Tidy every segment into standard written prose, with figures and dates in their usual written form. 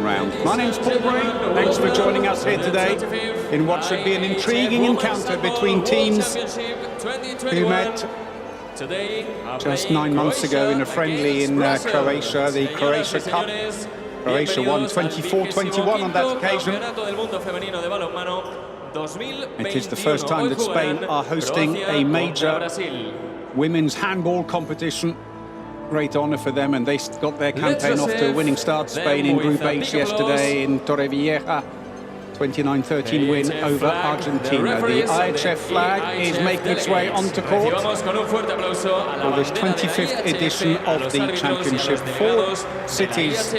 round. My name's Paul Bray. Thanks for joining us here today in what should be an intriguing encounter between teams who met just 9 months ago in a friendly in Croatia, the Croatia Cup. Croatia won 24-21 on that occasion. It is the first time that Spain are hosting a major women's handball competition. Great honour for them, and they got their campaign off to a winning start. Spain in Group H yesterday in Torrevieja, 29-13 win over Argentina. The IHF flag is making its way onto court for this 25th edition of the championship. 4 cities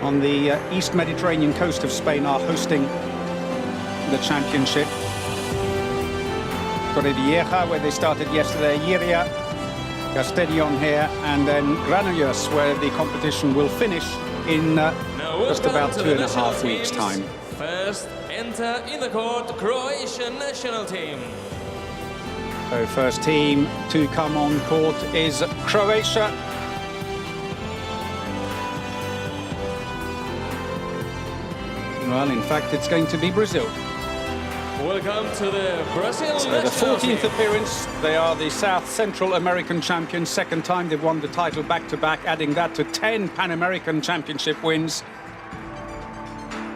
on the East Mediterranean coast of Spain are hosting the championship. Torrevieja, where they started yesterday, Iria, Castellón here, and then Granollers, where the competition will finish in just about 2.5 weeks' time. First enter in the court, Croatian national team. So first team to come on court is Croatia. Well, in fact, it's going to be Brazil. Welcome to the Brazil so the 14th appearance. They are the South Central American champions. Second time they've won the title back-to-back, adding that to 10 Pan-American Championship wins.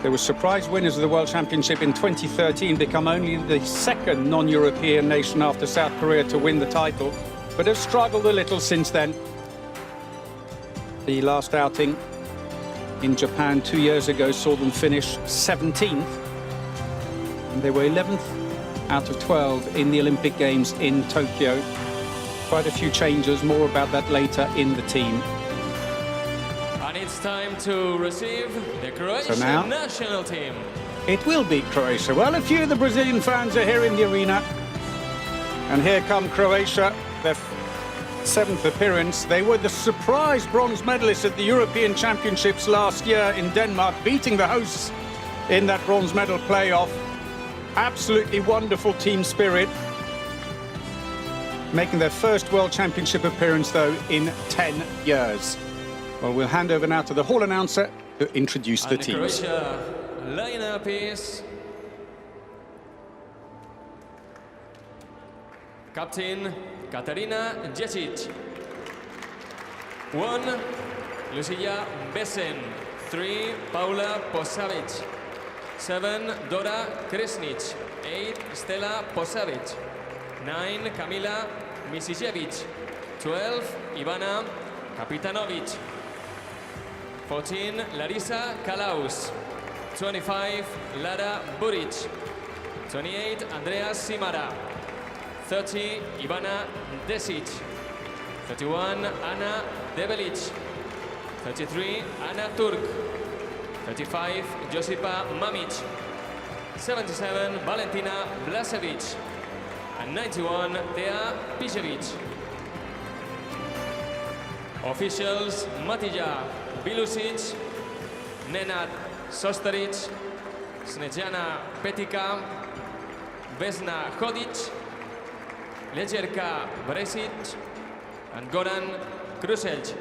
They were surprise winners of the World Championship in 2013, become only the second non-European nation after South Korea to win the title, but have struggled a little since then. The last outing in Japan 2 years ago saw them finish 17th. And they were 11th out of 12 in the Olympic Games in Tokyo. Quite a few changes, more about that later in the team. And it's time to receive the Croatian national team. It will beat Croatia. Well, a few of the Brazilian fans are here in the arena. And here come Croatia, their 7th appearance. They were the surprise bronze medalists at the European Championships last year in Denmark, beating the hosts in that bronze medal playoff. Absolutely wonderful team spirit. Making their first World Championship appearance, though, in 10 years. Well, we'll hand over now to the hall announcer to introduce the teams. Croatia lineup is Captain Katarina Jesic. 1, Lucia Besen. 3, Paula Posavic. 7, Dora Kresnic. 8, Stella Posavic. 9, Kamila Misijevic. 12, Ivana Kapitanovic. 14, Larisa Kalaus. 25, Lara Buric. 28, Andrea Simara. 30, Ivana Desic. 31, Ana Debelic. 33, Ana Turk. 35, Josipa Mamic. 77, Valentina Blasevic. And 91, Tea Pisevic. Officials: Matija Bilusic, Nenad Sostaric, Snejana Petica, Vesna Hodic, Lejerka Bresic, and Goran Kruselj.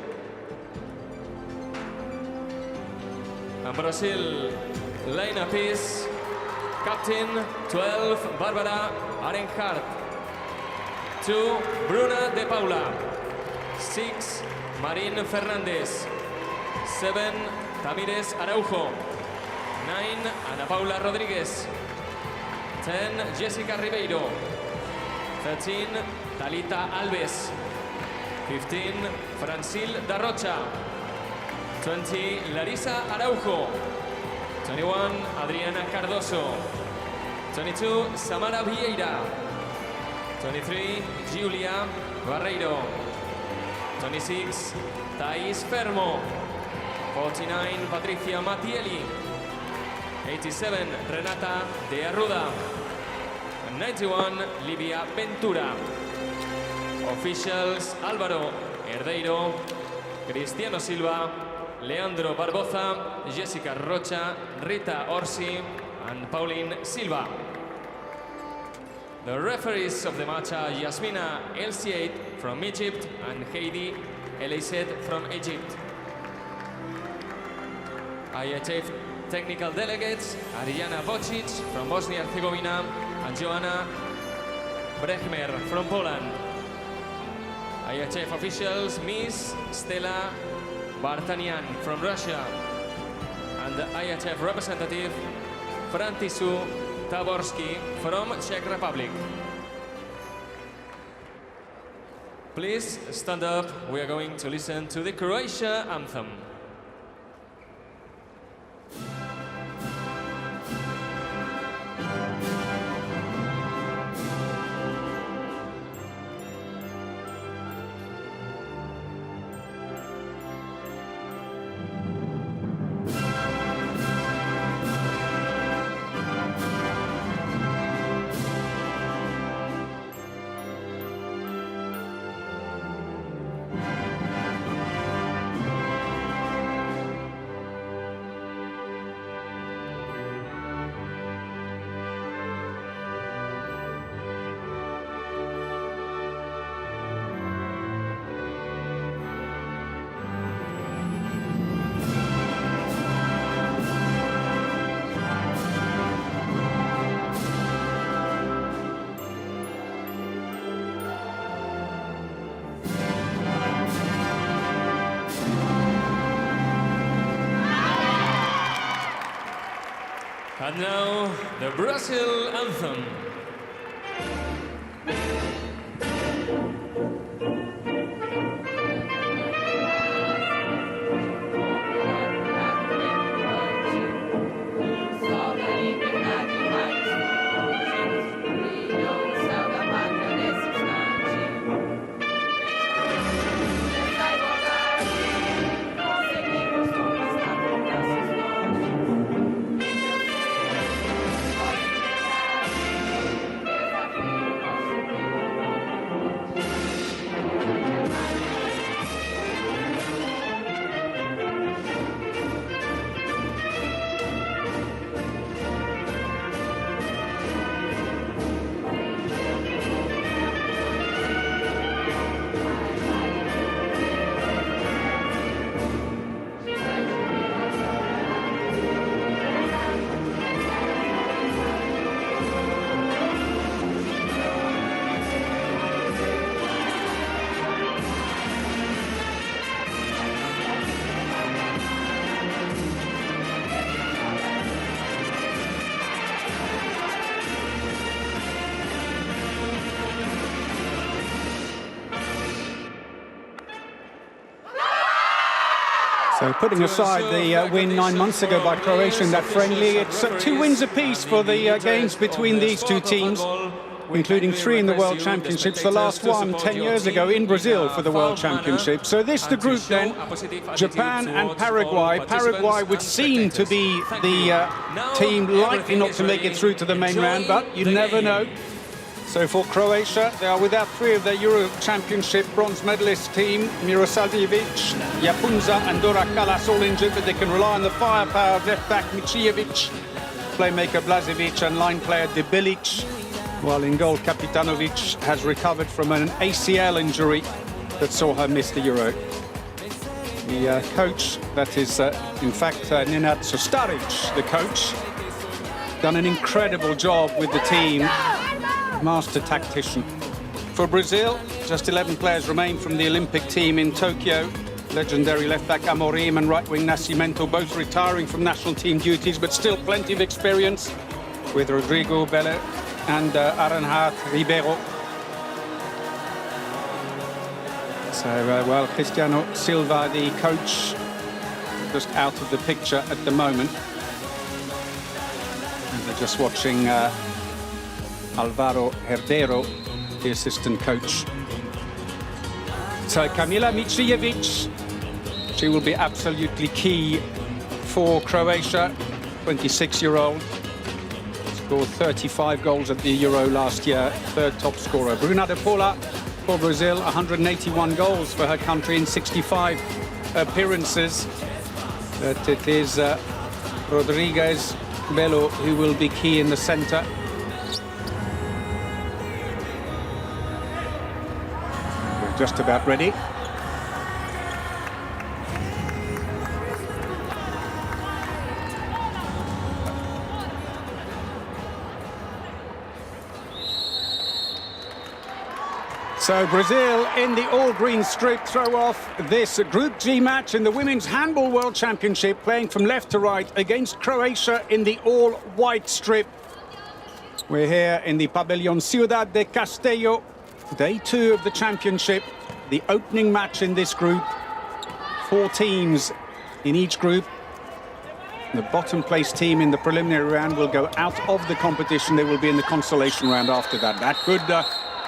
And Brazil lineup is Captain 12, Barbara Arenhart. 2, Bruna de Paula. 6, Marín Fernández. 7, Tamires Araujo. 9, Ana Paula Rodríguez. 10, Jessica Ribeiro. 13, Talita Alves. 15, Francil da Rocha. 20, Larisa Araujo. 21, Adriana Cardoso. 22, Samara Vieira. 23, Julia Barreiro. 26, Thais Fermo. 49, Patricia Mattielli. 87, Renata de Arruda. 91, Livia Ventura. Officials: Álvaro Herdeiro, Cristiano Silva, Leandro Barboza, Jessica Rocha, Rita Orsi, and Pauline Silva. The referees of the match are Yasmina El Sied from Egypt and Heidi El Eised from Egypt. IHF technical delegates, Ariana Bocic from Bosnia and Herzegovina and Joanna Brechmer from Poland. IHF officials, Miss Stella Vartanian from Russia, and the IHF representative, Frantisu Taborski from Czech Republic. Please stand up. We are going to listen to the Croatia anthem. And now, the Brazil anthem. So putting aside the win 9 months ago by Croatia in that friendly, it's 2 wins apiece for the games between these two teams, including 3 in the World Championships, the last one 10 years ago in Brazil for the World Championship. So this the group then, Japan and Paraguay. Paraguay would seem to be the team likely not to make it through to the main round, but you never know. So for Croatia, they are without 3 of their Euro Championship bronze medalist team, Mirosavljevic, Japunza and Dora Kalas all injured, but they can rely on the firepower of left back Michijevic, playmaker Blažević and line player Debilic, while in goal Kapitanovic has recovered from an ACL injury that saw her miss the Euro. The coach, that is in fact Nenad Sostaric, the coach, done an incredible job with the team. Master tactician. For Brazil, just 11 players remain from the Olympic team in Tokyo. Legendary left-back Amorim and right-wing Nascimento both retiring from national team duties, but still plenty of experience with Rodrigo Bele and Aranjad Ribeiro. So, well, Cristiano Silva, the coach, just out of the picture at the moment. And we're just watching Alvaro Herdero, the assistant coach. So Kamila Michijevic, she will be absolutely key for Croatia, 26-year-old. Scored 35 goals at the Euro last year, 3rd top scorer. Bruna de Paula for Brazil, 181 goals for her country in 65 appearances. But it is Rodrigues Belo who will be key in the centre. Just about ready. So Brazil in the all-green strip throw off this Group G match in the Women's Handball World Championship, playing from left to right against Croatia in the all-white strip. We're here in the Pabellon Ciudad de Castello, day 2 of the championship, the opening match in this group. 4 teams in each group. The bottom place team in the preliminary round will go out of the competition. They will be in the consolation round after that. That could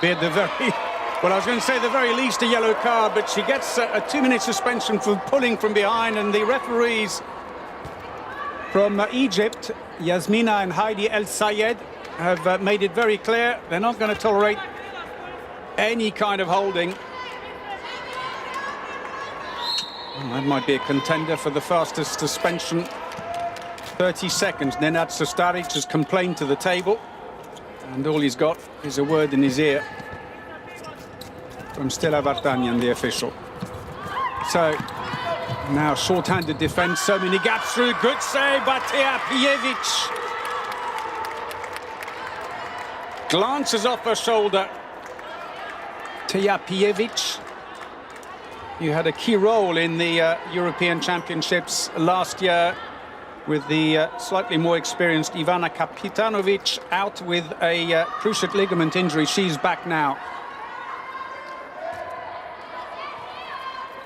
be at the very... Well, I was going to say the very least a yellow card, but she gets a 2-minute suspension for pulling from behind, and the referees from Egypt, Yasmina and Heidi El Sayed, have made it very clear they're not going to tolerate any kind of holding. That might be a contender for the fastest suspension. 30 seconds. Nenad Sostaric has complained to the table, and all he's got is a word in his ear from Stella Vartanyan, the official. So now short-handed defense, so many gaps through. Good save by Tea Pijevic. Glances off her shoulder. Tea Pijevic, you had a key role in the European Championships last year with the slightly more experienced Ivana Kapitanovic out with a cruciate ligament injury. She's back now.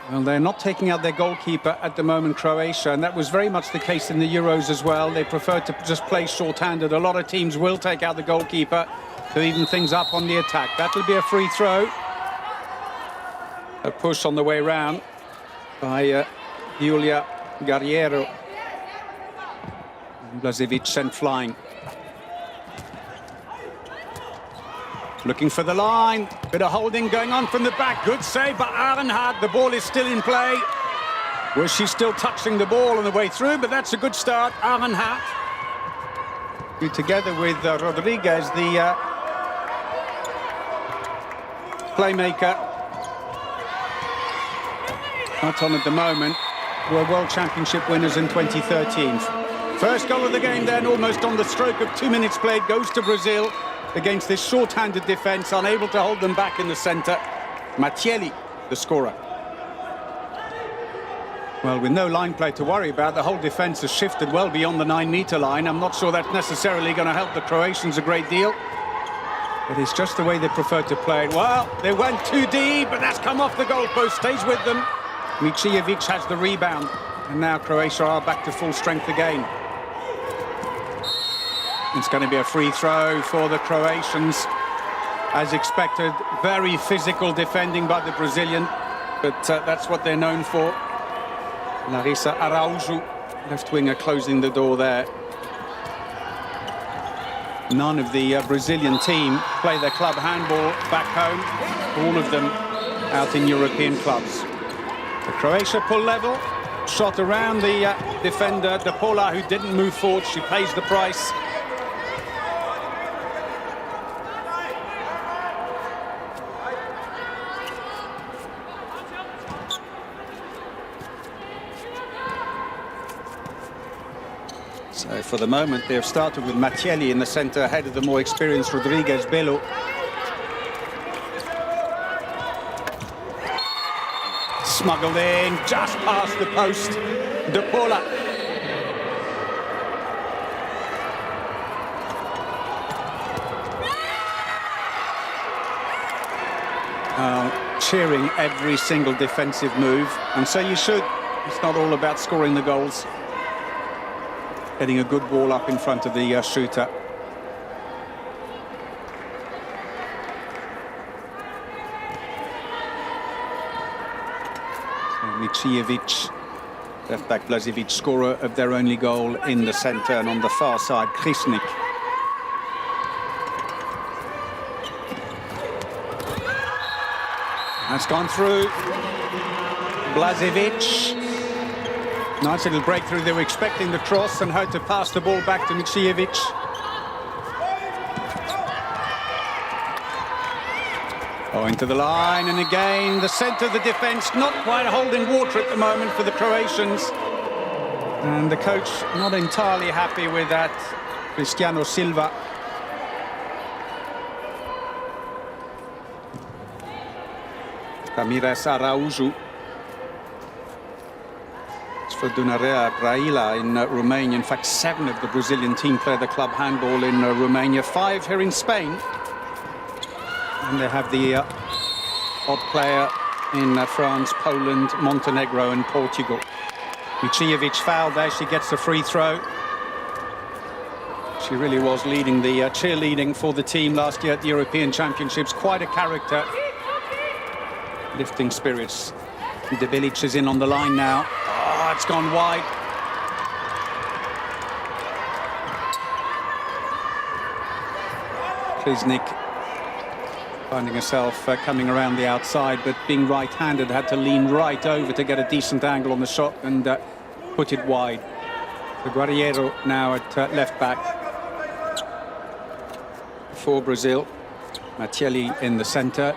Well, they're not taking out their goalkeeper at the moment, Croatia, and that was very much the case in the Euros as well. They prefer to just play short-handed. A lot of teams will take out the goalkeeper to even things up on the attack. That'll be a free throw. A push on the way round by Julia Guerriero. Blažević sent flying. Looking for the line. Bit of holding going on from the back. Good save by Arenhard. The ball is still in play. Was she still touching the ball on the way through? But that's a good start. Arenhard, who together with Rodriguez, the playmaker, not on at the moment, were World Championship winners in 2013. First goal of the game then, almost on the stroke of 2 minutes played, goes to Brazil against this short-handed defence, unable to hold them back in the centre. Mattielli, the scorer. Well, with no line play to worry about, the whole defence has shifted well beyond the 9-metre line. I'm not sure that's necessarily going to help the Croatians a great deal. But it's just the way they prefer to play it. Well, they went too deep, but that's come off the goalpost, stays with them. Michijevic has the rebound, and now Croatia are back to full strength again. It's going to be a free throw for the Croatians. As expected, very physical defending by the Brazilian, but that's what they're known for. Larissa Araujo, left winger, closing the door there. None of the Brazilian team play their club handball back home. All of them out in European clubs. The Croatia pull level, shot around the defender, De Paula, who didn't move forward. She pays the price. So for the moment, they've started with Mattielli in the centre, ahead of the more experienced Rodriguez Belo. Smuggled in, just past the post. De Paula. Cheering every single defensive move, and so you should. It's not all about scoring the goals. Getting a good ball up in front of the shooter. Michijevic, left back Blažević, scorer of their only goal in the centre, and on the far side, Krisnik. That's gone through. Blažević. Nice little breakthrough. They were expecting the cross and had to pass the ball back to Michijevic. Oh, into the line, and again the centre of the defence not quite holding water at the moment for the Croatians. And the coach not entirely happy with that, Cristiano Silva. Ramirez Araujo. It's for Dunarea Braila in Romania. In fact, 7 of the Brazilian team play the club handball in Romania. 5 here in Spain. And they have the odd player in France, Poland, Montenegro and Portugal. Micijevic fouled there. She gets the free throw. She really was leading the cheerleading for the team last year at the European Championships. Quite a character. Lifting spirits. De Bilic is in on the line now. Oh, it's gone wide. Kriznik finding herself coming around the outside, but being right-handed, had to lean right over to get a decent angle on the shot and put it wide. So Guerriero now at left back for Brazil. Matielli in the centre.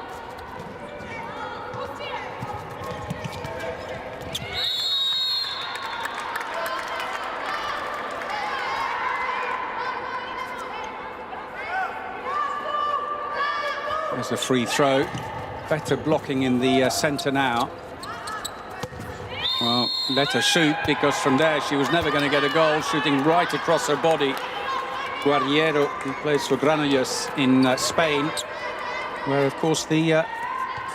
There's a free throw. Better blocking in the centre now. Well, let her shoot, because from there she was never going to get a goal, shooting right across her body. Guerriero, who plays for Granollers in Spain, where, of course, the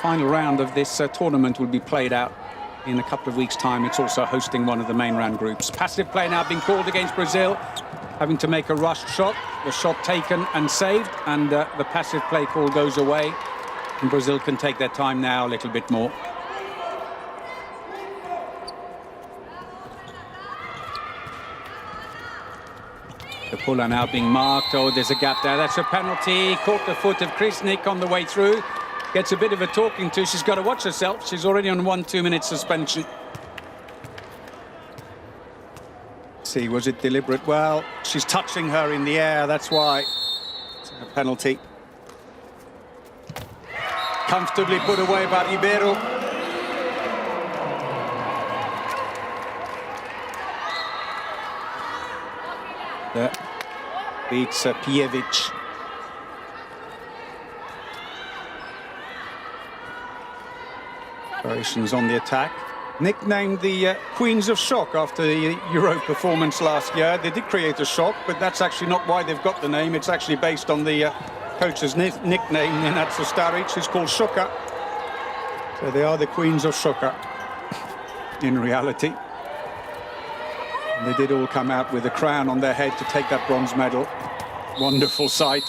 final round of this tournament will be played out in a couple of weeks' time. It's also hosting one of the main round groups. Passive play now being called against Brazil, having to make a rushed shot. The shot taken and saved, and the passive play call goes away. And Brazil can take their time now a little bit more. The puller now being marked. Oh, there's a gap there. That's a penalty. Caught the foot of Kriznik on the way through. Gets a bit of a talking to. She's got to watch herself. She's already on 1 2-minute suspension. See, was it deliberate? Well, she's touching her in the air. That's why it's a penalty. Comfortably put away by Ribeiro. That beats Pijevic. Croatians on the attack. Nicknamed the Queens of Shock after the Euro performance last year. They did create a shock, but that's actually not why they've got the name. It's actually based on the coach's nickname, Nenad Staric, who's called Šuka. So they are the Queens of Šuka in reality. And they did all come out with a crown on their head to take that bronze medal. Wonderful sight.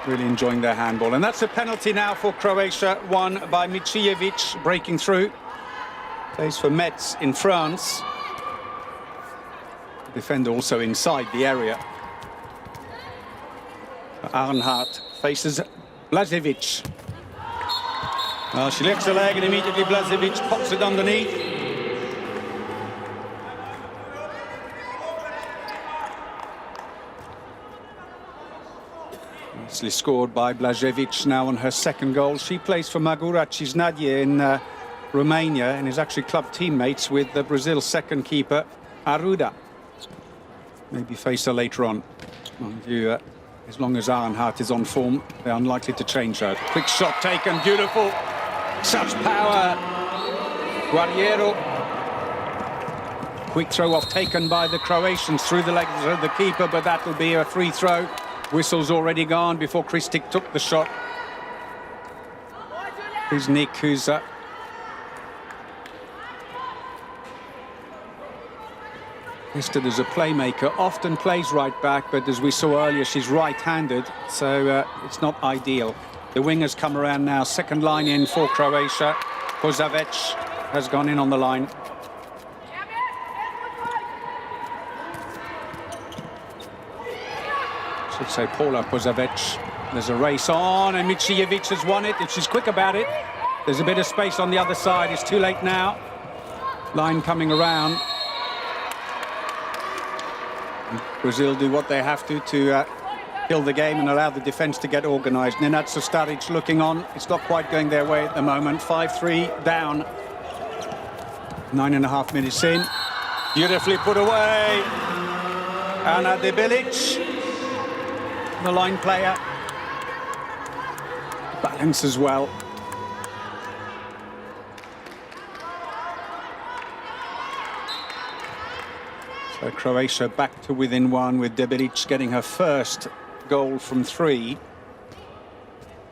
Really enjoying their handball. And that's a penalty now for Croatia, won by Micijevic, breaking through. Plays for Metz in France. The defender also inside the area. Arnhart faces Blažević. Well, she lifts the leg and immediately Blažević pops it underneath. Nicely scored by Blažević, now on her second goal. She plays for Maguraci's Nadia in Romania and is actually club teammates with Brazil's second keeper, Arruda. Maybe face her later on. Mind you, as long as Arnhart is on form, they're unlikely to change her. Quick shot taken, beautiful. Such power. Guerriero. Quick throw off taken by the Croatians through the legs of the keeper, but that will be a free throw. Whistle's already gone before Kriznik took the shot. Kriznik, who's listed as a playmaker, often plays right back, but as we saw earlier, she's right-handed, so it's not ideal. The wingers come around now. Second line in for Croatia. Pozavec has gone in on the line. Should say Paula Pozavec. There's a race on, and Micijevic has won it. If she's quick about it, there's a bit of space on the other side. It's too late now. Line coming around. Brazil do what they have to kill the game and allow the defence to get organised. Nenad Staric looking on. It's not quite going their way at the moment. 5-3 down. 9.5 minutes in. Beautifully put away. Ana De Bilic, the line player. Balance as well. So Croatia back to within one, with Debelic getting her first goal from 3.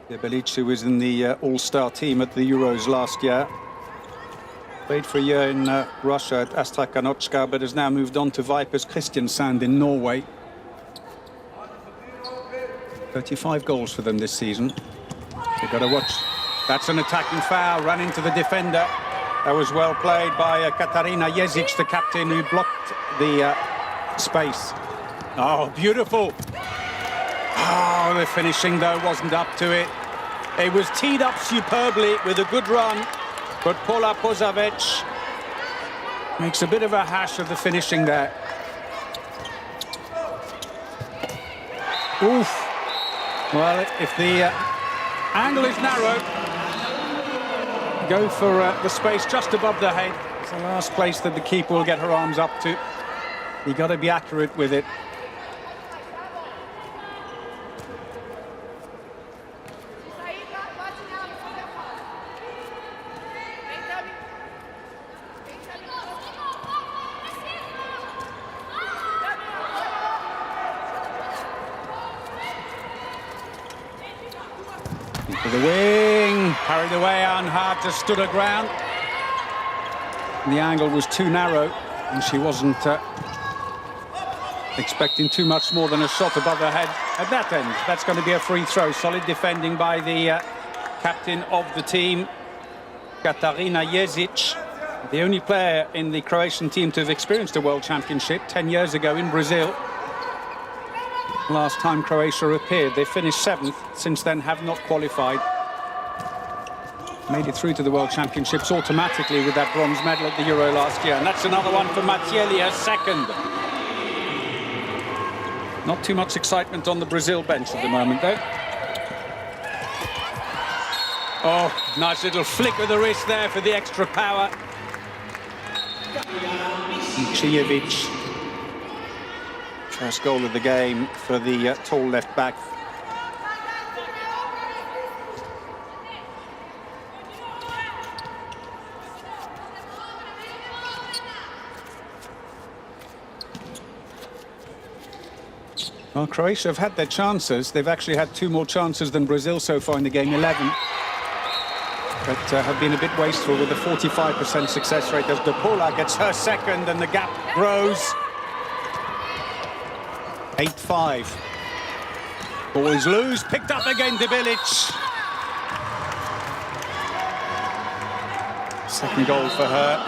Debelic, who was in the all-star team at the Euros last year. Played for a year in Russia at Astrakhanotska, but has now moved on to Vipers Kristiansand in Norway. 35 goals for them this season. You've got to watch. That's an attacking foul, run into the defender. That was well played by Katarina Jezic, the captain, who blocked the space. Oh, beautiful. Oh, the finishing, though, wasn't up to it. It was teed up superbly with a good run, but Paula Pozavic makes a bit of a hash of the finishing there. Oof. Well, if the angle is narrow, go for the space just above the head. It's the last place that the keeper will get her arms up to. You got to be accurate with it. Into the wing, carried away, Arnhart just stood her ground. And the angle was too narrow, and she wasn't expecting too much more than a shot above her head at that end. That's going to be a free throw. Solid defending by the captain of the team, Katarina Jezic, the only player in the Croatian team to have experienced a World Championship 10 years ago in Brazil. Last time Croatia appeared, they finished 7th. Since then, have not qualified. Made it through to the World Championships automatically with that bronze medal at the Euro last year. And that's another one for Mattielli, her second. Not too much excitement on the Brazil bench at the moment, though. Oh, nice little flick of the wrist there for the extra power. Cijevic. First goal of the game for the tall left back. Well, Croatia have had their chances. They've actually had 2 more chances than Brazil so far in the game, 11. But have been a bit wasteful with a 45% success rate as De Paula gets her second and the gap grows. 8-5. Ball is loose, picked up again, Debelic. Second goal for her.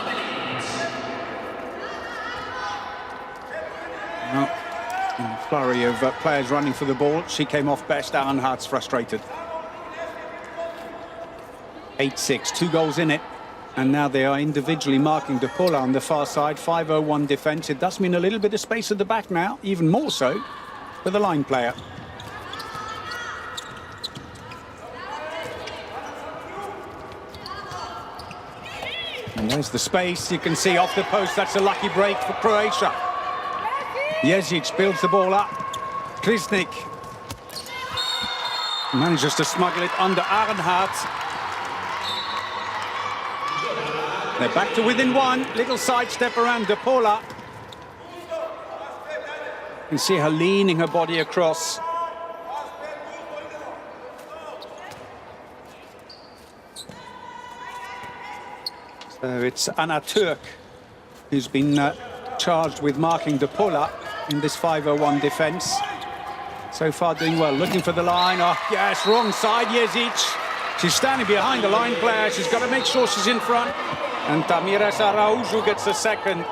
Well, in a flurry of players running for the ball, she came off best. Arnhart's frustrated. 8-6, 2 goals in it. And now they are individually marking De Paula on the far side. 5-0-1 defence. It does mean a little bit of space at the back now, even more so for the line player. And there's the space. You can see off the post. That's a lucky break for Croatia. Jezic builds the ball up. Krisnik manages to smuggle it under Arnhart. They're back to within 1. Little sidestep around De Paula. You can see her leaning her body across. So it's Anna Türk who's been charged with marking De Paula in this 5-0-1 defence. So far doing well, looking for the line. Oh, yes, wrong side, Jezic. She's standing behind the line player. She's got to make sure she's in front. And Tamires Araújo gets a second.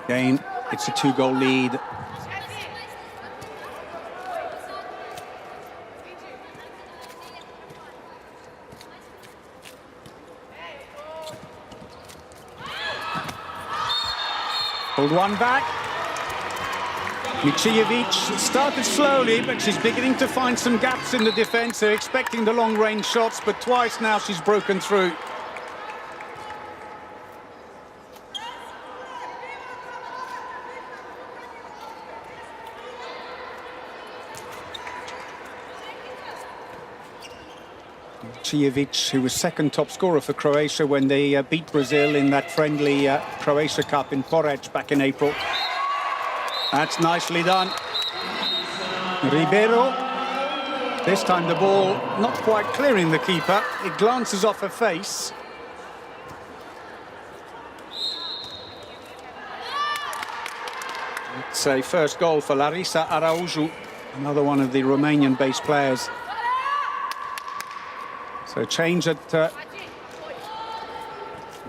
Again, it's a 2-goal lead. Pulled one back. Michijevic started slowly, but she's beginning to find some gaps in the defence. They're expecting the long-range shots, but twice now she's broken through. Cijevic, who was second top scorer for Croatia when they beat Brazil in that friendly Croatia Cup in Porridge back in April. That's nicely done. Ribeiro. This time the ball not quite clearing the keeper. It glances off her face. It's a first goal for Larissa Araujo, another one of the Romanian-based players. So change at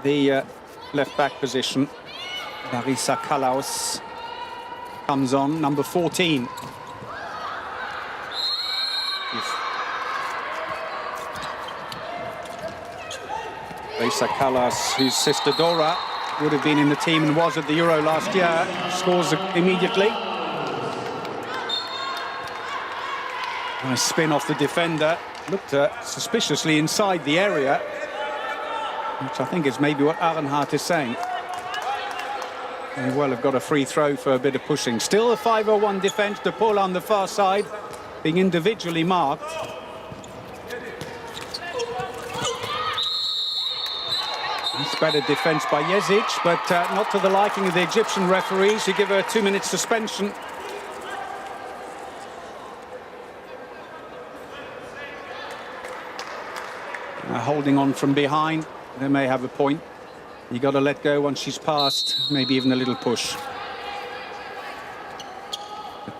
the left-back position. Larissa Kalaus comes on, number 14. Larissa Kalaus, whose sister Dora would have been in the team and was at the Euro last year, scores immediately. Nice spin off the defender. Looked suspiciously inside the area, which I think is maybe what Arenhart is saying. May well have got a free throw for a bit of pushing. Still a 5-0-1 defence. De Paul on the far side, being individually marked. It's better defence by Jezic, but not to the liking of the Egyptian referees, who give her a 2-minute suspension. Holding on from behind, they may have a point. You got to let go once she's passed, maybe even a little push.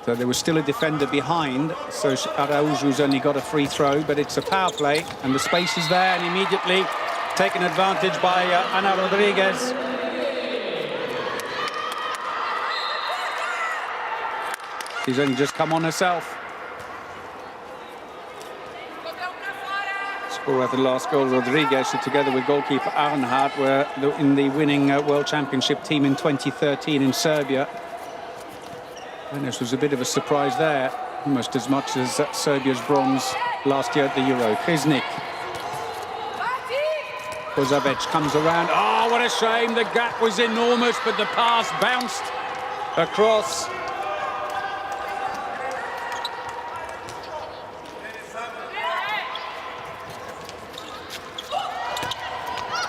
But there was still a defender behind, so Araujo's only got a free throw, but it's a power play, and the space is there, and immediately taken advantage by Ana Rodriguez. She's only just come on herself. Scorer of the last goal, Rodriguez, who together with goalkeeper Arenhart were in the winning World Championship team in 2013 in Serbia. And this was a bit of a surprise there, almost as much as Serbia's bronze last year at the Euro. Kriznik. Kozabec comes around. Oh, what a shame. The gap was enormous, but the pass bounced across.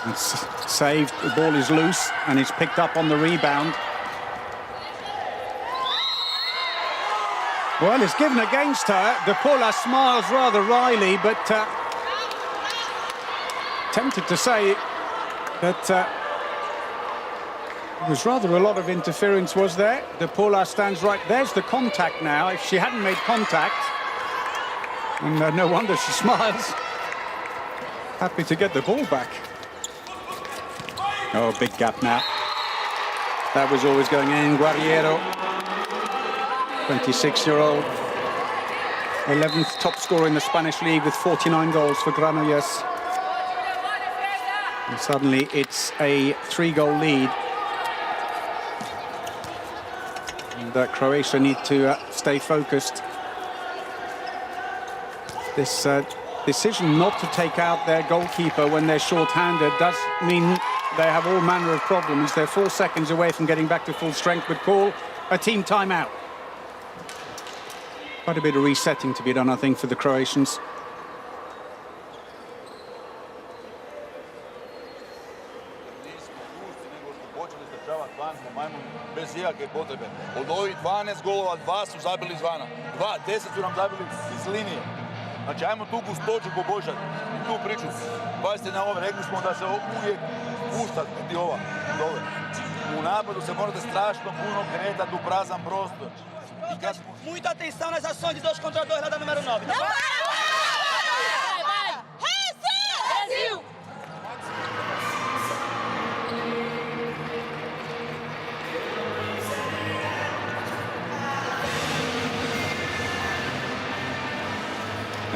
It's saved. The ball is loose, and it's picked up on the rebound. Well, it's given against her. De Paula smiles rather wryly, but tempted to say that there was rather a lot of interference, was there? De Paula stands right. There's the contact now. If she hadn't made contact, and no wonder she smiles. Happy to get the ball back. Oh, big gap now. That was always going in. Guerriero, 26-year-old, 11th top scorer in the Spanish league with 49 goals for Granollers. And suddenly it's a 3-goal lead. And Croatia need to stay focused. This decision not to take out their goalkeeper when they're short-handed does mean they have all manner of problems. They're 4 seconds away from getting back to full strength, but call a team timeout. Quite a bit of resetting to be done, I think, for the Croatians. Bez ikakve potrebe. Od ovih 12 golova, 2 su zabili izvana. 10 su nam zabili iz linije. Znači, ajmo tu gustoću poboljšati i tu priču. Pazite na ove, rekli smo da se uvijek pušta ova. U napadu se morate strašno puno kretati u prazan prostor. Muita atenção nas ações de 2 contra 2 lá da número 9. Não vai! Brasil!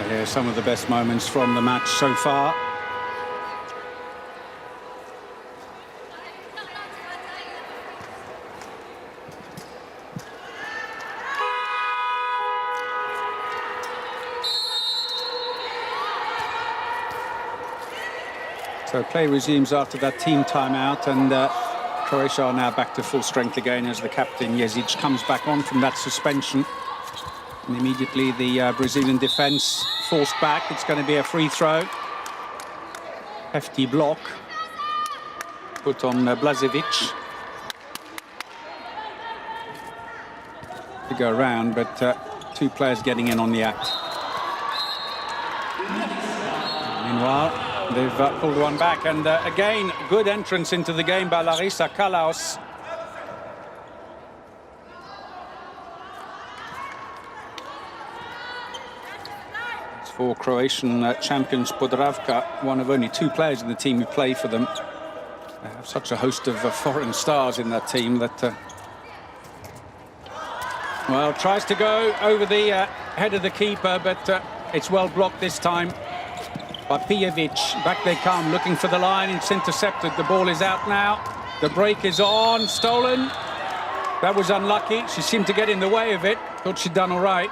Here's some of the best moments from the match so far. So play resumes after that team timeout, and Croatia are now back to full strength again as the captain Jezic comes back on from that suspension. And immediately the Brazilian defence forced back. It's going to be a free throw. hefty block put on Blažević to go around, but two players getting in on the act. Meanwhile, they've pulled one back, and again, good entrance into the game by Larisa Kalaus. It's for Croatian champions Podravka, one of only two players in the team who play for them. They have such a host of foreign stars in that team that... well, tries to go over the head of the keeper, but it's well blocked this time by Pijević. Back they come, looking for the line. It's intercepted. The ball is out now. The break is on. Stolen. That was unlucky. She seemed to get in the way of it. Thought she'd done all right.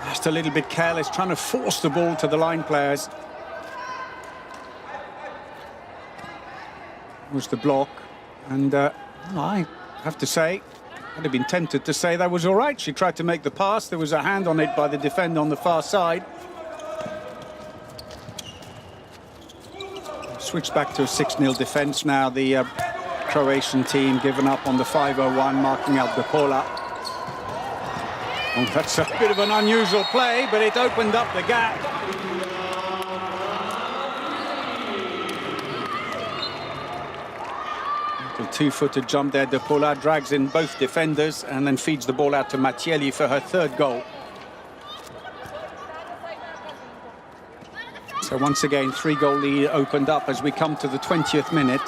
Just a little bit careless, trying to force the ball to the line players. Was the block. And I have to say, I'd have been tempted to say that was all right. She tried to make the pass. There was a hand on it by the defender on the far side. Switched back to a 6-0 defence now. The Croatian team given up on the 5-0-1, marking out Depola. Oh, that's a bit of an unusual play, but it opened up the gap. Two-footed jump there. Depola drags in both defenders and then feeds the ball out to Mattielli for her third goal. So once again, 3-goal lead opened up as we come to the 20th minute.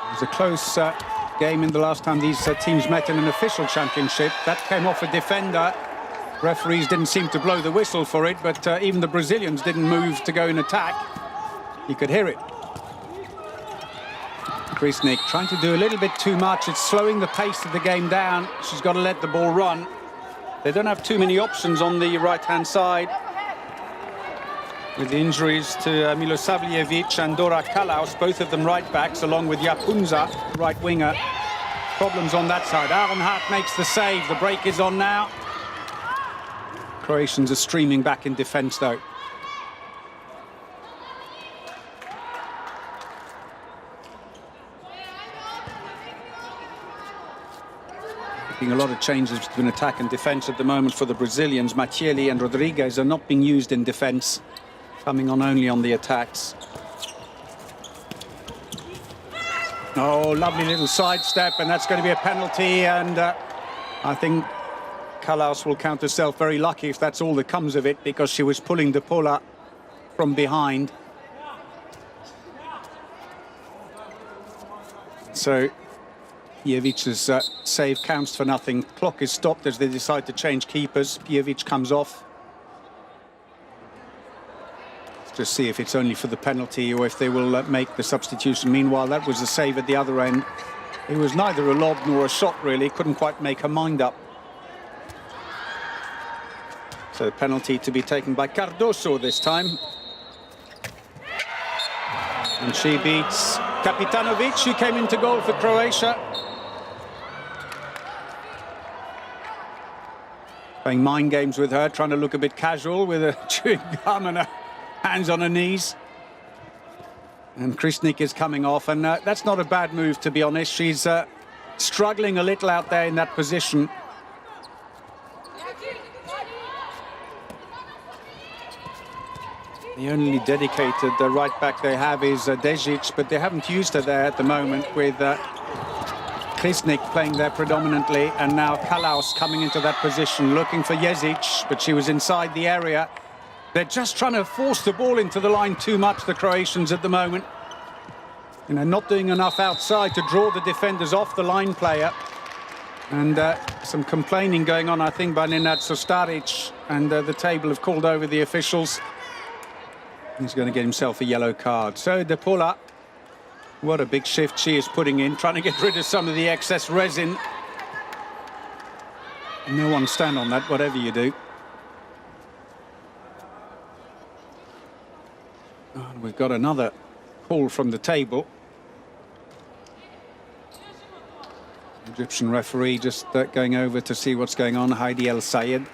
It was a close game in the last time these teams met in an official championship. That came off a defender. Referees didn't seem to blow the whistle for it, but even the Brazilians didn't move to go in attack. You could hear it. Krisnik trying to do a little bit too much. It's slowing the pace of the game down. She's got to let the ball run. They don't have too many options on the right-hand side. With the injuries to Milosavljevic and Dora Kalaus, both of them right-backs, along with Japunza, right-winger. Problems on that side. Aronhart makes the save. The break is on now. Croatians are streaming back in defence, though. Making a lot of changes between attack and defence at the moment for the Brazilians. Mattielli and Rodriguez are not being used in defence, coming on only on the attacks. Oh, lovely little sidestep, and that's going to be a penalty, and I think Kalaus will count herself very lucky if that's all that comes of it, because she was pulling Depola from behind. So Pijevic's save counts for nothing. Clock is stopped as they decide to change keepers. Pijević comes off. Let's just see if it's only for the penalty or if they will make the substitution. Meanwhile, that was a save at the other end. It was neither a lob nor a shot, really. Couldn't quite make her mind up. So the penalty to be taken by Cardoso this time. And she beats Kapitanovic, who came into goal for Croatia. Playing mind games with her, trying to look a bit casual with a chewing gum and her hands on her knees. And Krisnik is coming off, and that's not a bad move, to be honest. She's struggling a little out there in that position. The only dedicated right back they have is Dežić, but they haven't used her there at the moment, with Krisnik playing there predominantly, and now Kalaus coming into that position, looking for Jezic, but she was inside the area. They're just trying to force the ball into the line too much, the Croatians, at the moment. You know, not doing enough outside to draw the defenders off the line player. And some complaining going on, I think, by Nenad Sostaric, and the table have called over the officials. He's going to get himself a yellow card. So Depola, what a big shift she is putting in, trying to get rid of some of the excess resin. No one stand on that, whatever you do. And we've got another call from the table. Egyptian referee just going over to see what's going on, Heidi El Sayed.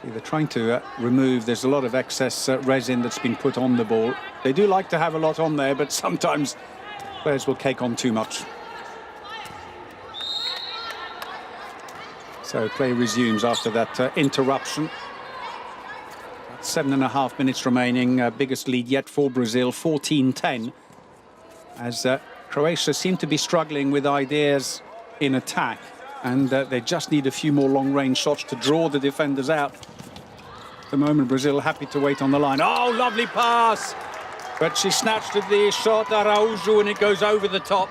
They're trying to remove, there's a lot of excess resin that's been put on the ball. They do like to have a lot on there, but sometimes players will cake on too much. So play resumes after that interruption. 7.5 minutes remaining, biggest lead yet for Brazil, 14-10. As Croatia seem to be struggling with ideas in attack, and they just need a few more long-range shots to draw the defenders out. At the moment, Brazil happy to wait on the line. Oh, lovely pass! But she snatched at the shot, Araújo, and it goes over the top.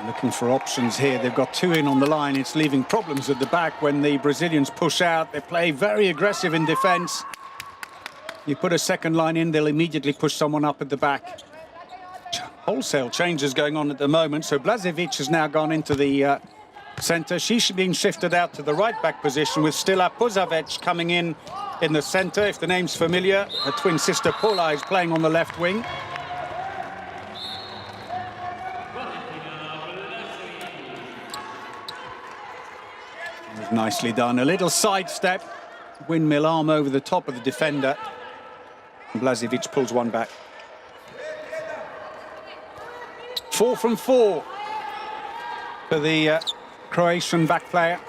Looking for options here. They've got two in on the line. It's leaving problems at the back when the Brazilians push out. They play very aggressive in defence. You put a second line in, they'll immediately push someone up at the back. Wholesale changes going on at the moment. So Blažević has now gone into the centre. She's being shifted out to the right-back position with Stila Pužavić coming in the centre. If the name's familiar, her twin sister Paula is playing on the left wing. Nicely done. A little sidestep, windmill arm over the top of the defender. Blažević pulls one back. 4 from 4 for the Croatian back player.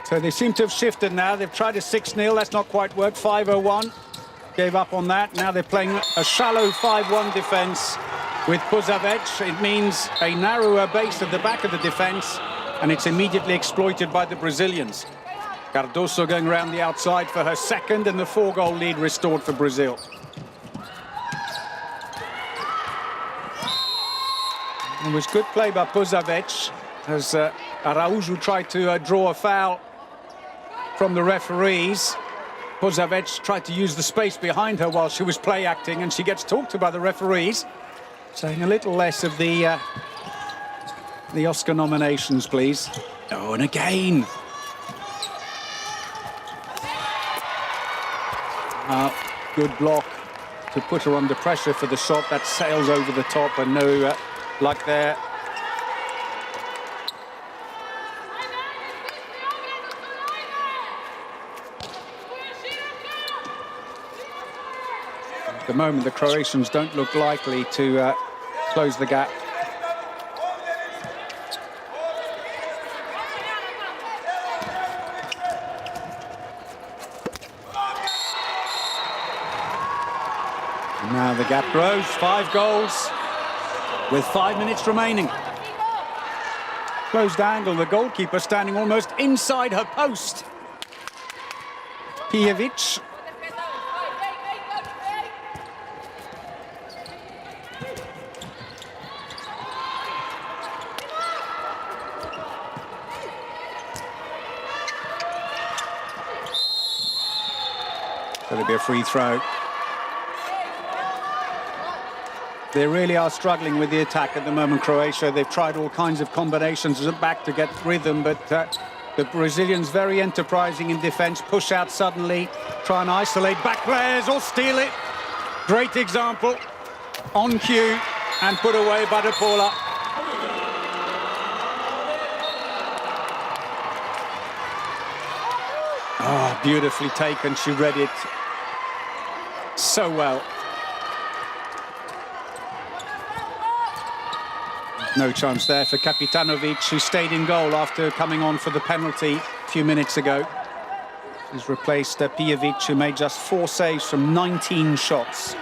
So they seem to have shifted now. They've tried a 6-0. That's not quite worked. 5-0-1. Gave up on that. Now they're playing a shallow 5-1 defence with Pužavić. It means a narrower base at the back of the defence, and it's immediately exploited by the Brazilians. Cardoso going around the outside for her second, and the 4-goal lead restored for Brazil. It was good play by Pužavić as Araújo tried to draw a foul from the referees. Pužavić tried to use the space behind her while she was play acting, and she gets talked to by the referees, saying a little less of the Oscar nominations, please. Oh, and again. Good block to put her under pressure for the shot that sails over the top, and no luck there. At the moment, the Croatians don't look likely to close the gap. Now the gap grows, 5 goals with 5 minutes remaining. Closed angle, the goalkeeper standing almost inside her post. Pijević. So there'll be a free throw. They really are struggling with the attack at the moment, Croatia. They've tried all kinds of combinations at the back to get rhythm, but the Brazilians very enterprising in defence, push out suddenly, try and isolate back players or steal it. Great example, on cue and put away by De Paula. Oh, beautifully taken, she read it so well. No chance there for Kapitanovic, who stayed in goal after coming on for the penalty a few minutes ago. He's replaced Pijević, who made just 4 saves from 19 shots.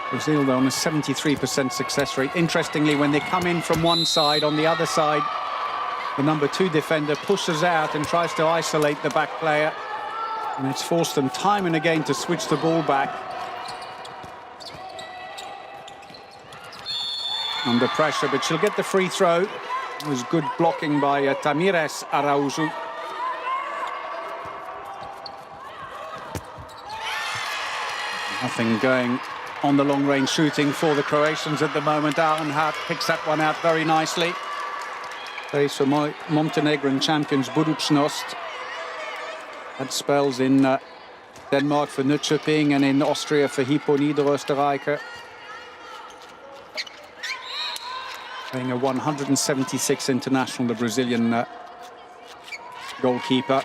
Brazil, though, on a 73% success rate. Interestingly, when they come in from one side, on the other side, the number 2 defender pushes out and tries to isolate the back player. And it's forced them time and again to switch the ball back. Under pressure, but she'll get the free throw. It was good blocking by Tamires Araújo. Nothing going on the long-range shooting for the Croatians at the moment. Arnhart picks that one out very nicely. Plays for Montenegrin champions Budućnost. Had spells in Denmark for Nürnberg and in Austria for Hypo Niederösterreicher. Playing a 176 international, the Brazilian goalkeeper.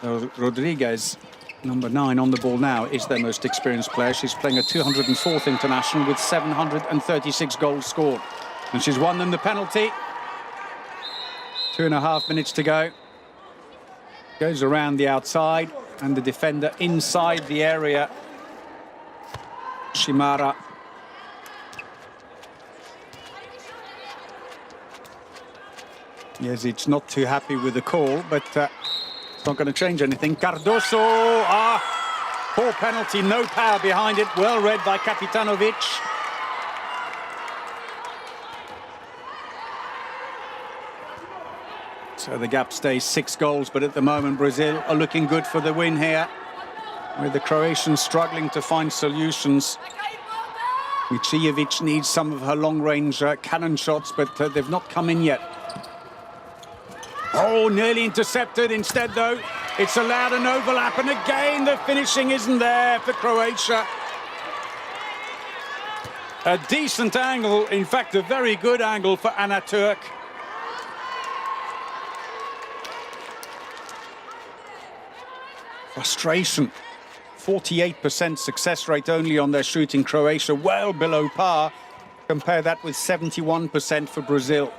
Rodriguez, number 9 on the ball now, is their most experienced player. She's playing a 204th international with 736 goals scored. And she's won them the penalty. 2.5 minutes to go. Goes around the outside and the defender inside the area. Shimara. Jezic not too happy with the call, but it's not going to change anything. Cardoso, poor penalty, no power behind it. Well read by Kapitanovic. So the gap stays 6 goals, but at the moment Brazil are looking good for the win here, with the Croatians struggling to find solutions. Michijevic needs some of her long-range cannon shots, but they've not come in yet. Oh, nearly intercepted instead, though. It's allowed an overlap, and again the finishing isn't there for Croatia. A decent angle, in fact a very good angle for Anna Turk. Frustration. 48% success rate only on their shooting, Croatia, well below par. Compare that with 71% for Brazil.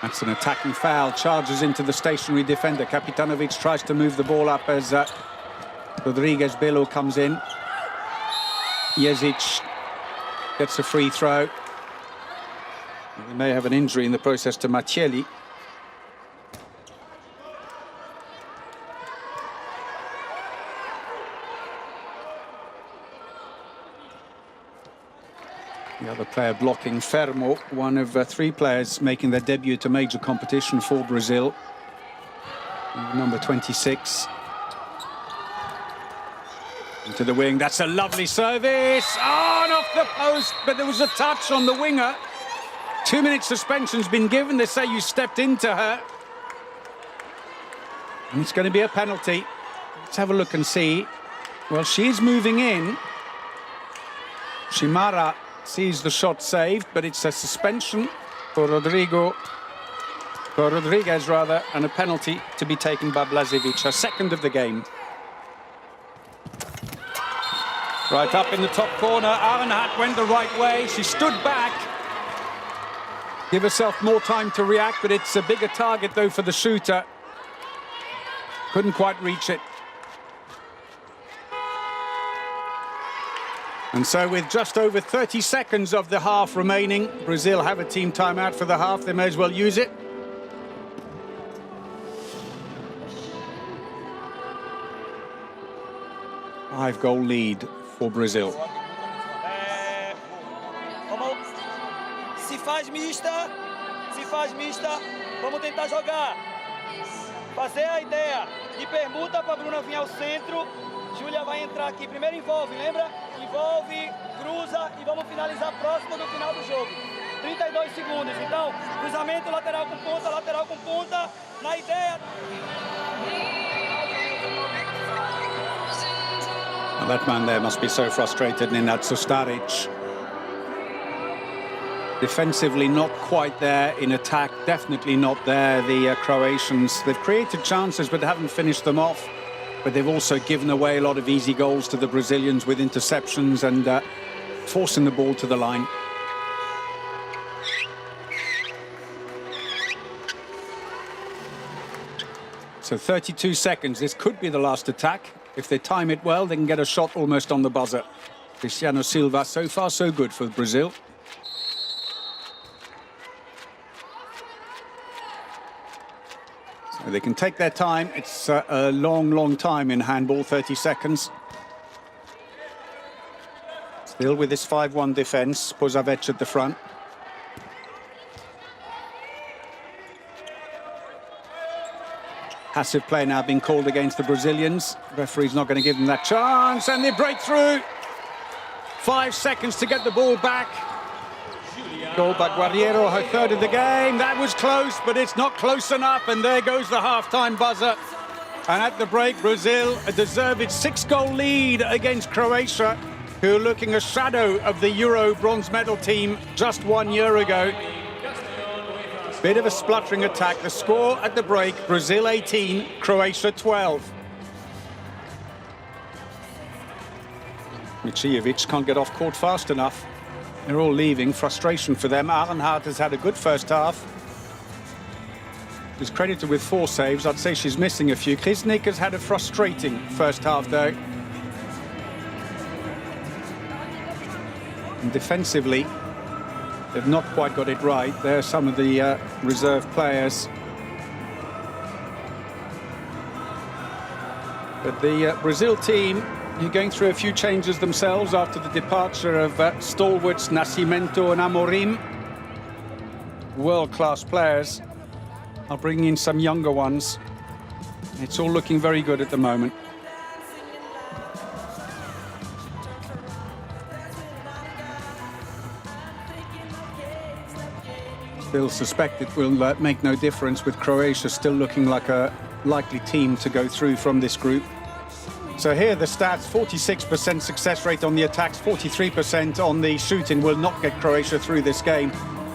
That's an attacking foul, charges into the stationary defender. Kapitanovic tries to move the ball up as Rodriguez Belo comes in. Jezic gets a free throw. They may have an injury in the process to Macieli. The other player blocking, Fermo, one of 3 players making their debut to major competition for Brazil. Number 26. Into the wing, that's a lovely service. Oh, and off the post, but there was a touch on the winger. 2-minute suspension's been given. They say you stepped into her. And it's going to be a penalty. Let's have a look and see. Well, she's moving in. Shimara sees the shot saved, but it's a suspension for Rodriguez, and a penalty to be taken by Blažević, her second of the game. Right up in the top corner, Arenhat went the right way. She stood back, give herself more time to react, but it's a bigger target though for the shooter. Couldn't quite reach it. And so with just over 30 seconds of the half remaining, Brazil have a team timeout for the half. They may as well use it. Five-goal lead for Brazil. Se faz mista, vamos tentar jogar. Fazer a ideia de permuta para Bruna vir ao centro. Júlia vai entrar aqui. Primeiro envolve, lembra? Envolve, cruza e vamos finalizar próximo do final do jogo. 32 segundos. Então, cruzamento lateral com ponta, na ideia. Well, that man there must be so frustrated, Nenad Staric. Defensively not quite there, in attack definitely not there. The Croatians, they've created chances but haven't finished them off. But they've also given away a lot of easy goals to the Brazilians with interceptions and forcing the ball to the line. So 32 seconds. This could be the last attack. If they time it well, they can get a shot almost on the buzzer. Cristiano Silva, so far so good for Brazil. They can take their time. It's a long time in handball, 30 seconds. Still with this 5-1 defence, Pozavec at the front. Passive play now being called against the Brazilians. The referee's not going to give them that chance, and they break through. 5 seconds to get the ball back. Julia Goal by Guerriero, her third of the game. That was close, but it's not close enough. And there goes the half-time buzzer. And at the break, Brazil deserved its 6-goal lead against Croatia, who are looking a shadow of the Euro bronze medal team just 1 year ago. Bit of a spluttering attack. The score at the break, Brazil 18, Croatia 12. Michievic can't get off court fast enough. They're all leaving. Frustration for them. Arnhart has had a good first half. She's credited with 4 saves. I'd say she's missing a few. Kriznik has had a frustrating first half, though. And defensively, they've not quite got it right. There are some of the reserve players. But the Brazil team, you're going through a few changes themselves after the departure of stalwarts Nascimento and Amorim. World-class players are bringing in some younger ones. It's all looking very good at the moment. Still suspect it will make no difference, with Croatia still looking like a likely team to go through from this group. So here the stats: 46% success rate on the attacks, 43% on the shooting will not get Croatia through this game,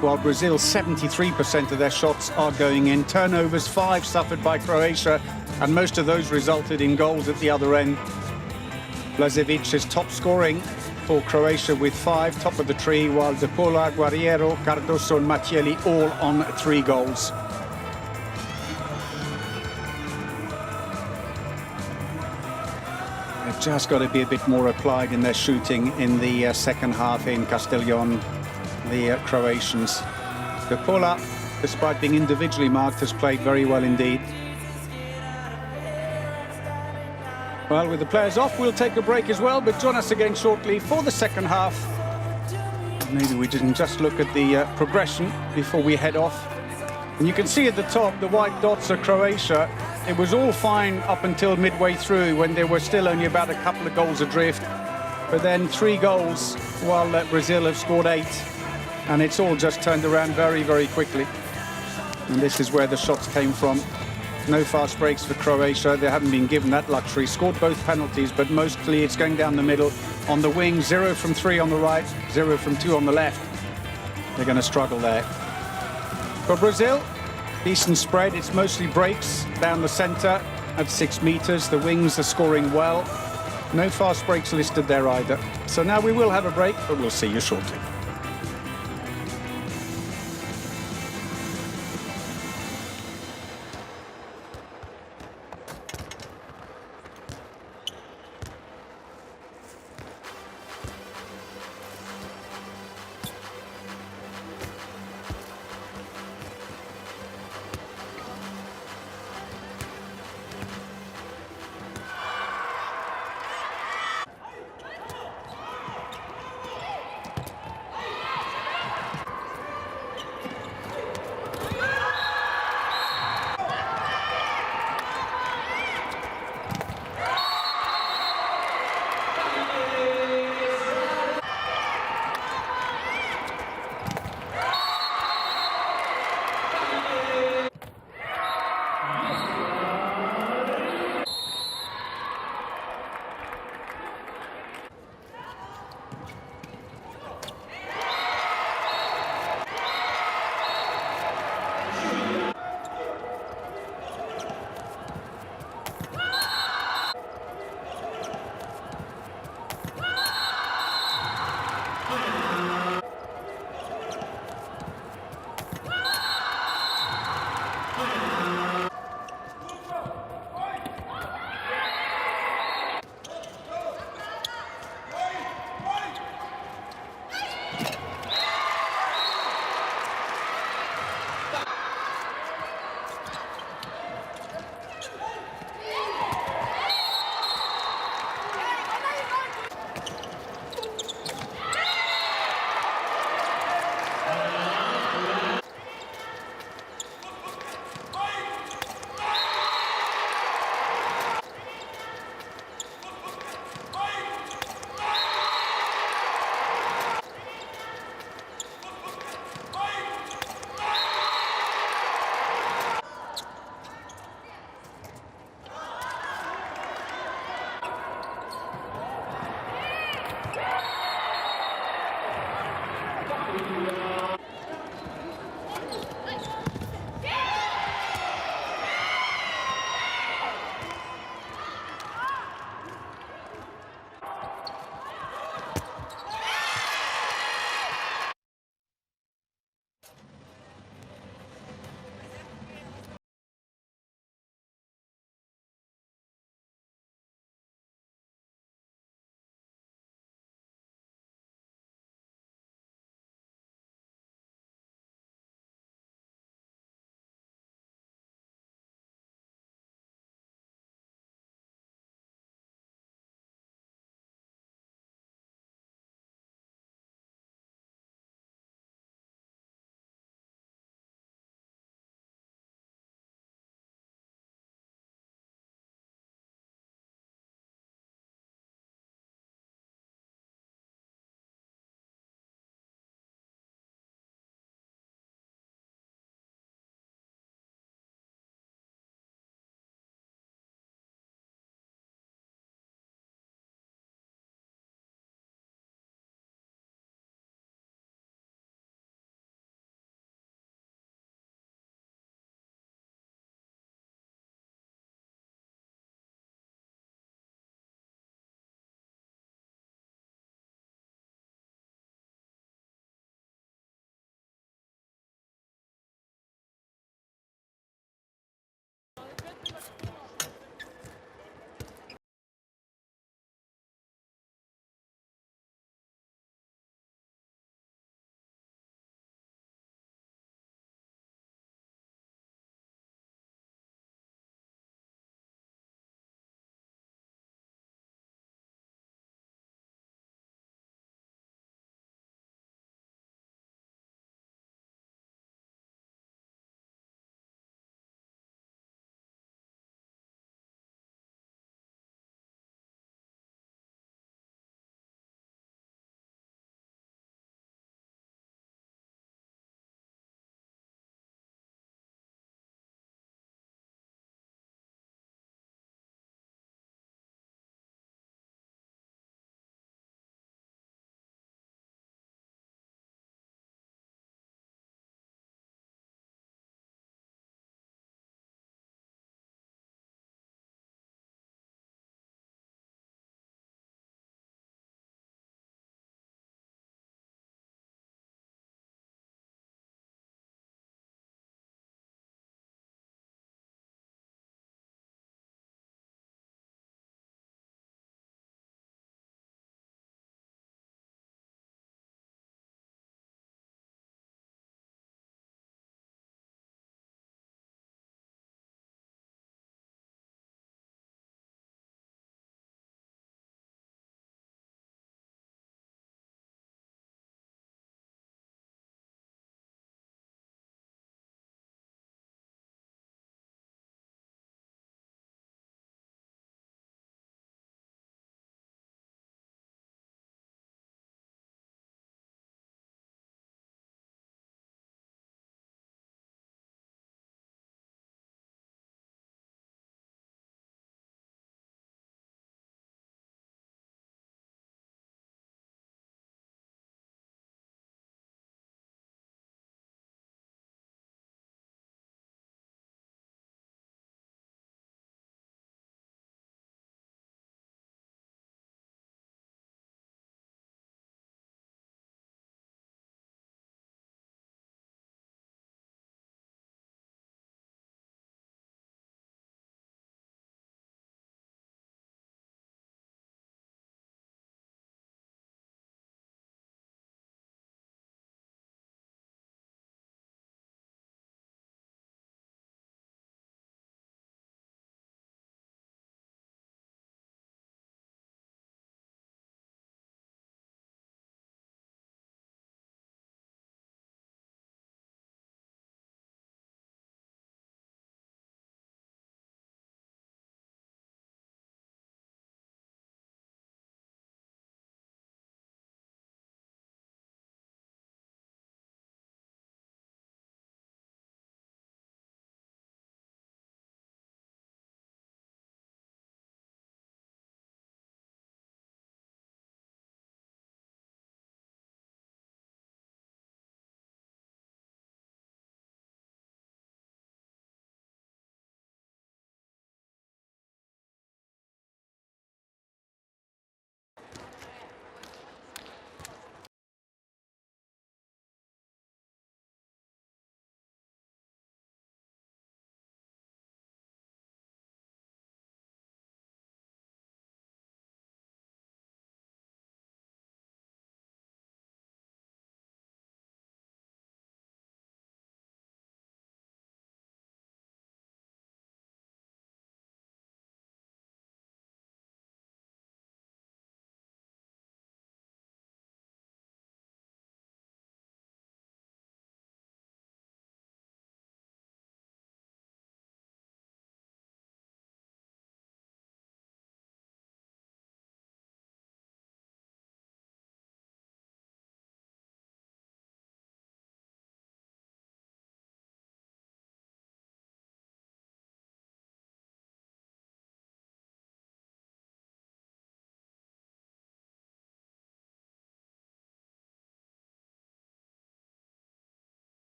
while Brazil, 73% of their shots are going in. Turnovers, 5 suffered by Croatia, and most of those resulted in goals at the other end. Blažević is top scoring for Croatia with 5, top of the tree, while De Paula, Guerriero, Cardoso and Mattielli all on 3 goals. They've just got to be a bit more applied in their shooting in the second half in Castellón, the Croatians. De Paula, despite being individually marked, has played very well indeed. Well, with the players off, we'll take a break as well, but join us again shortly for the second half. Maybe we didn't just look at the progression before we head off. And you can see at the top, the white dots are Croatia. It was all fine up until midway through, when there were still only about a couple of goals adrift. But then 3 goals, while Brazil have scored 8. And it's all just turned around very, very quickly. And this is where the shots came from. No fast breaks for Croatia. They haven't been given that luxury. Scored both penalties, but mostly it's going down the middle. On the wing, 0 from 3 on the right, 0 from 2 on the left. They're going to struggle there. For Brazil, decent spread. It's mostly breaks down the centre at 6 meters. The wings are scoring well. No fast breaks listed there either. So now we will have a break, but we'll see you shortly.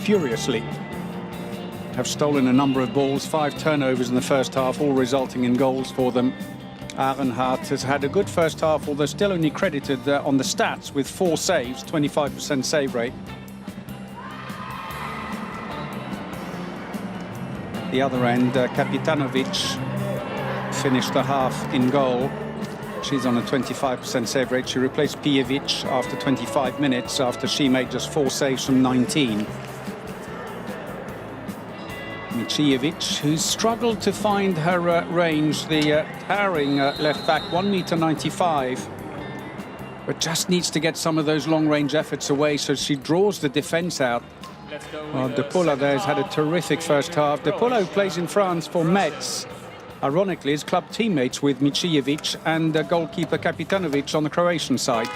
furiously. Have stolen a number of balls, 5 turnovers in the first half, all resulting in goals for them. Arenhart has had a good first half, although still only credited on the stats with 4 saves, 25% save rate. The other end, Kapitanovic finished the half in goal. She's on a 25% save rate. She replaced Pijevic after 25 minutes, after she made just 4 saves from 19. Michijevic, who's struggled to find her range, the towering left back, 1.95 m, but just needs to get some of those long-range efforts away, so she draws the defence out. De Paula there has had a terrific first half. De Paula, who plays in France for Metz, ironically is club teammates with Michijevic and goalkeeper Kapitanovic on the Croatian side.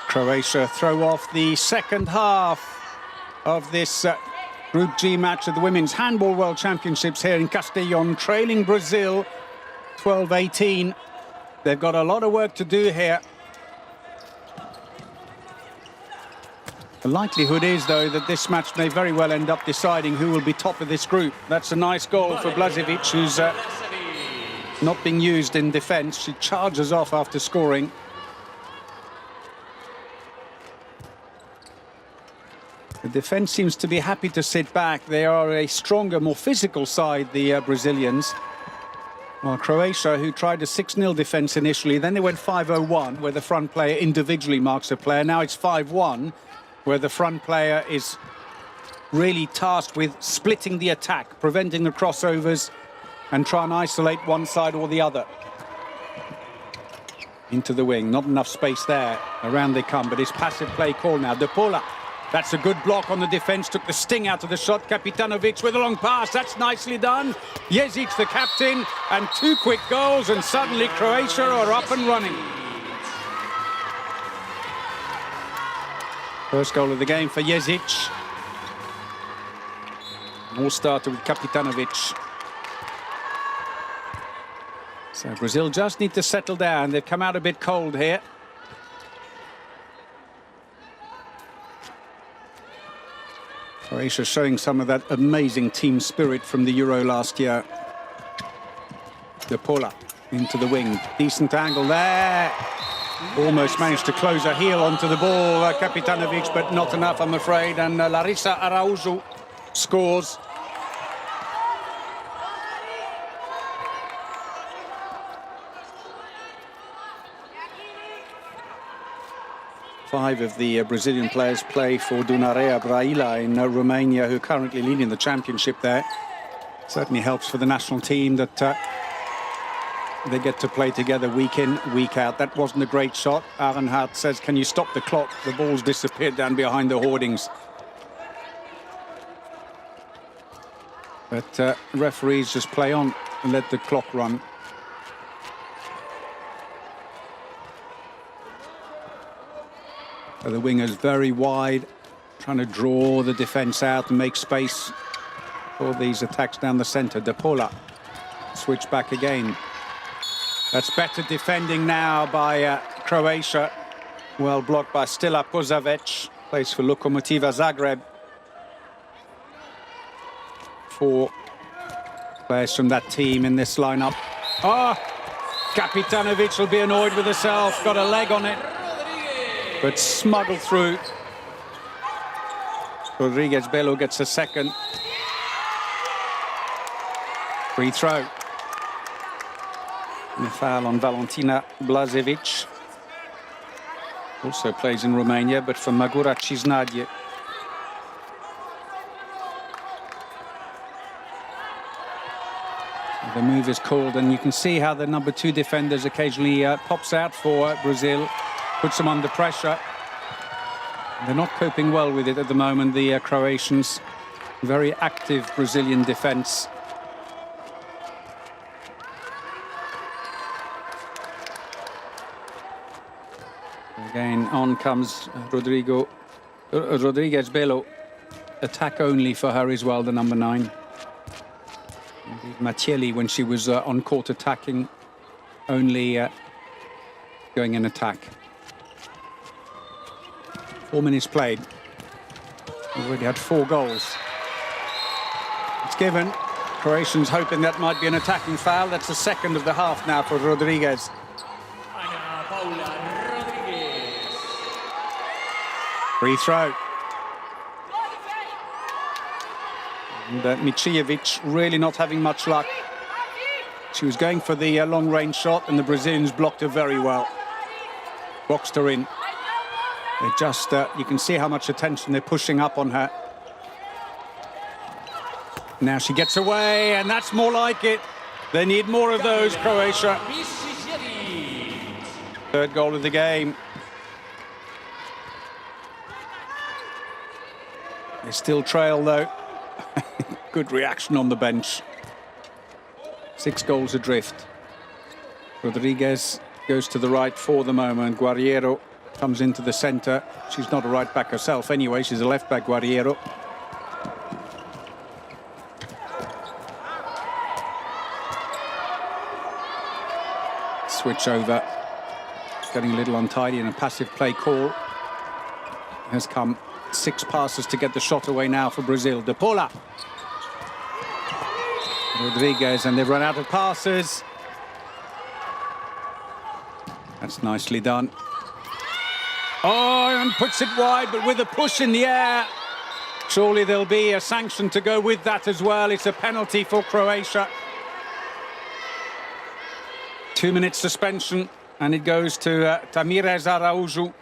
Croatia throw off the second half of this Group G match of the Women's Handball World Championships here in Castellón, trailing Brazil 12-18. They've got a lot of work to do here. The likelihood is, though, that this match may very well end up deciding who will be top of this group. That's a nice goal for Blažević, who's not being used in defence. She charges off after scoring. The defence seems to be happy to sit back. They are a stronger, more physical side, the Brazilians. Well, Croatia, who tried a 6-0 defence initially, then they went 5-0-1, where the front player individually marks a player. Now it's 5-1, where the front player is really tasked with splitting the attack, preventing the crossovers, and try and isolate one side or the other. Into the wing, not enough space there. Around they come, but it's passive play call now. De Paula. That's a good block on the defence, took the sting out of the shot. Kapitanovic with a long pass, that's nicely done. Jezic, the captain, and 2 quick goals, and suddenly Croatia are up and running. First goal of the game for Jezic. All started with Kapitanovic. So Brazil just need to settle down. They've come out a bit cold here. Croatia showing some of that amazing team spirit from the Euro last year. De Paula into the wing. Decent angle there. Almost managed to close her heel onto the ball, Kapitanovic, but not enough, I'm afraid. And Larissa Araujo scores. Five of the Brazilian players play for Dunărea Brăila in Romania, who are currently leading the championship there. Certainly helps for the national team that they get to play together week in, week out. That wasn't a great shot. Arenhart says, can you stop the clock? The ball's disappeared down behind the hoardings. But referees just play on and let the clock run. The winger's very wide, trying to draw the defence out and make space for these attacks down the centre. De Paula, switch back again. That's better defending now by Croatia. Well blocked by Stila Pozavec, plays for Lokomotiva Zagreb. 4 players from that team in this lineup. Oh, Kapitanovic will be annoyed with herself, got a leg on it, but smuggled through. Rodriguez Belo gets a second. Free throw. And a foul on Valentina Blažević. Also plays in Romania, but for Magura Cisnadie. The move is called, and you can see how the number 2 defenders occasionally pops out for Brazil, puts them under pressure. They're not coping well with it at the moment, the Croatians. Very active Brazilian defence. Again, on comes Rodriguez Belo. Attack only for her as well, the number 9. Indeed, Mattielli, when she was on court attacking, only going in attack. 4 minutes played. Already had 4 goals. It's given. Croatians hoping that might be an attacking foul. That's the second of the half now for Rodriguez. Free throw. And Micijevic really not having much luck. She was going for the long-range shot, and the Brazilians blocked her very well. Boxed her in. They just, you can see how much attention they're pushing up on her. Now she gets away, and that's more like it. They need more of those, Croatia. Third goal of the game. They still trail, though. Good reaction on the bench. 6 goals adrift. Rodriguez goes to the right for the moment. Guerriero comes into the centre. She's not a right back herself anyway. She's a left back, Guerriero. Switch over. Getting a little untidy, and a passive play call has come. 6 passes to get the shot away now for Brazil. De Paula. Rodriguez, and they've run out of passes. That's nicely done. Oh, and puts it wide, but with a push in the air. Surely there'll be a sanction to go with that as well. It's a penalty for Croatia. 2 minutes suspension, and it goes to Tamires Araújo.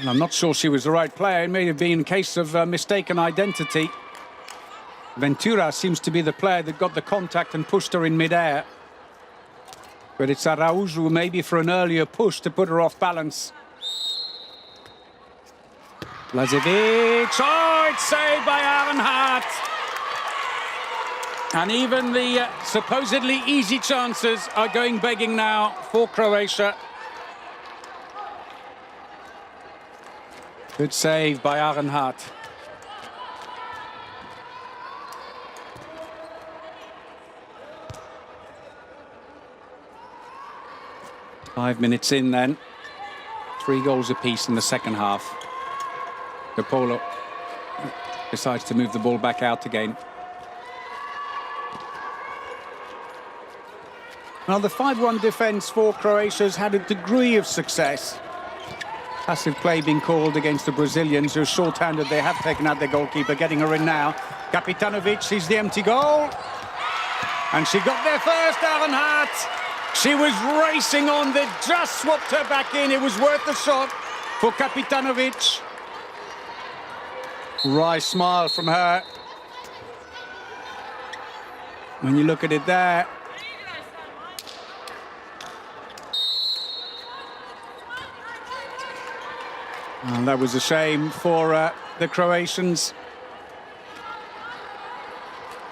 And I'm not sure she was the right player. It may have been a case of mistaken identity. Ventura seems to be the player that got the contact and pushed her in mid-air. But it's Araújo maybe for an earlier push to put her off balance. Blažević. Oh, it's saved by Arenhart. And even the supposedly easy chances are going begging now for Croatia. Good save by Arenhart. Five minutes in then. 3 goals apiece in the second half. De Paula decides to move the ball back out again. Now the 5-1 defence for Croatia has had a degree of success. Passive play being called against the Brazilians, who are short-handed. They have taken out their goalkeeper, getting her in now. Kapitanovic sees the empty goal. And she got there first, Arenhart. She was racing on, they just swapped her back in. It was worth the shot for Kapitanovic. Wry smile from her. When you look at it there. And that was a shame for the Croatians.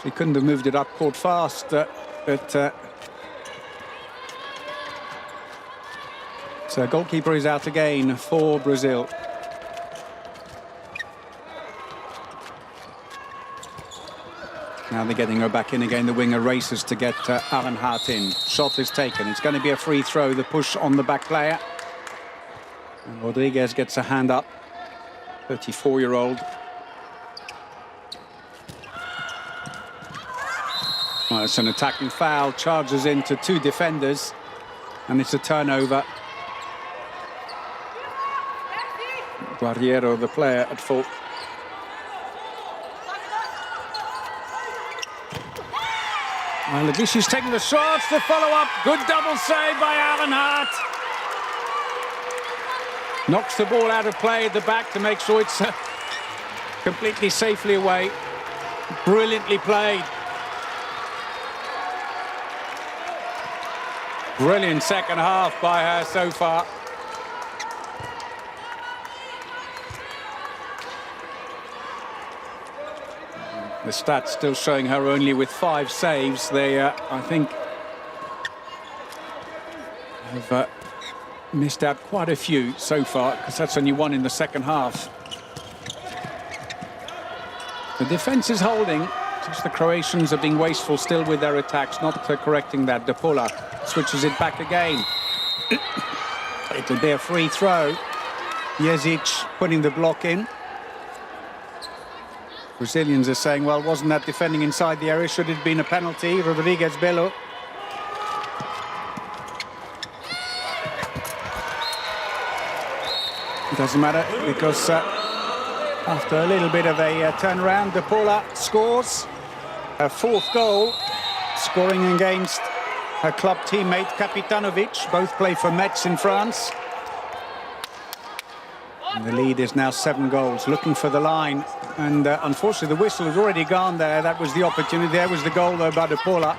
She couldn't have moved it up court fast, so goalkeeper is out again for Brazil. Now they're getting her back in again. The winger races to get Arenhart in. Shot is taken. It's going to be a free throw. The push on the back player. And Rodriguez gets a hand up. 34-year-old. Well, it's an attacking foul. Charges into 2 defenders. And it's a turnover. Guerriero, the player, at fault. Well, at least she's taking the shots. The follow-up. Good double save by Arenhart. Knocks the ball out of play at the back to make sure it's completely safely away. Brilliantly played. Brilliant second half by her so far. The stats still showing her only with 5 saves. They, I think, have missed out quite a few so far, because that's only 1 in the second half. The defence is holding. Just the Croatians are being wasteful still with their attacks, not correcting that. De Paula switches it back again. It'll be a free throw. Jezic putting the block in. Brazilians are saying, well, wasn't that defending inside the area? Should it have been a penalty? Rodrigues Belo. It doesn't matter because after a little bit of a turnaround, De Paula scores her fourth goal, scoring against her club teammate Kapitanovic. Both play for Metz in France. And the lead is now 7 goals, looking for the line. And unfortunately, the whistle has already gone there. That was the opportunity. There was the goal, though, by De Paula.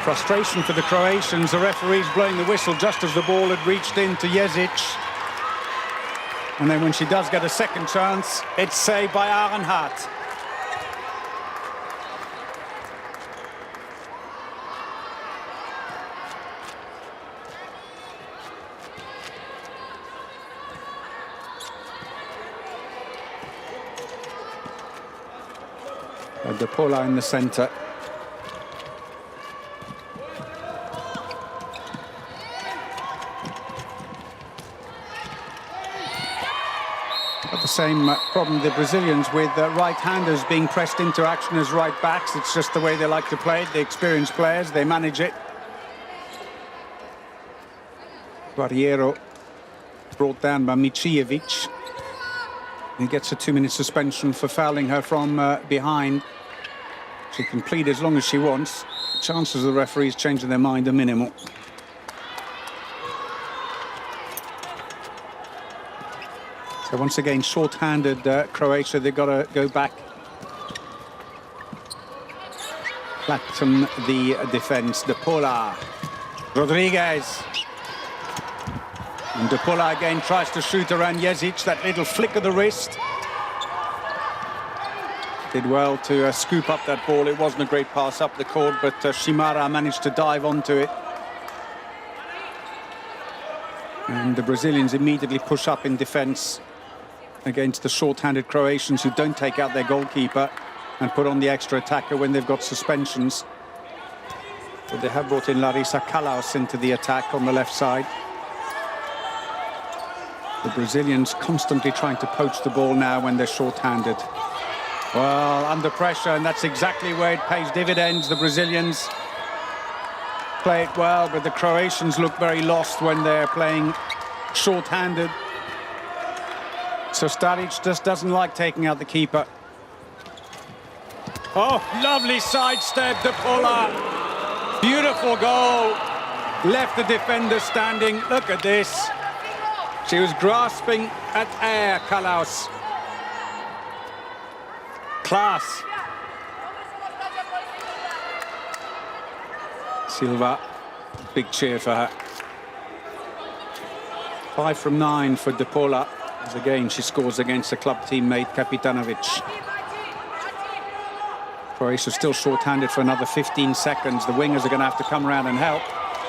Frustration for the Croatians. The referee's blowing the whistle just as the ball had reached into Jezic. And then when she does get a second chance, it's saved by Arenhart. De Paula in the centre. Got the same problem the Brazilians with right-handers being pressed into action as right backs. It's just the way they like to play it. The experienced players, they manage it. Guerriero brought down by Micijevic. He gets a 2-minute suspension for fouling her from behind. She can plead as long as she wants. Chances of the referees changing their mind are minimal. So once again, short-handed Croatia. They've got to go back, flatten the defence. De Paula, Rodrigues. And De Paula again tries to shoot around Jezic. That little flick of the wrist. Did well to scoop up that ball. It wasn't a great pass up the court, but Shimara managed to dive onto it. And the Brazilians immediately push up in defence against the short-handed Croatians who don't take out their goalkeeper and put on the extra attacker when they've got suspensions. But they have brought in Larissa Kalaus into the attack on the left side. The Brazilians constantly trying to poach the ball now when they're short-handed. Well, under pressure, and that's exactly where it pays dividends. The Brazilians play it well, but the Croatians look very lost when they're playing short-handed. So Staric just doesn't like taking out the keeper. Oh, lovely sidestep, De Paula. Beautiful goal. Left the defender standing. Look at this. She was grasping at air, Kalaus. Class. Silva, big cheer for her. 5 from 9 for De Paula. As again, she scores against the club teammate Kapitanovic. Croatia still short-handed for another 15 seconds. The wingers are going to have to come around and help.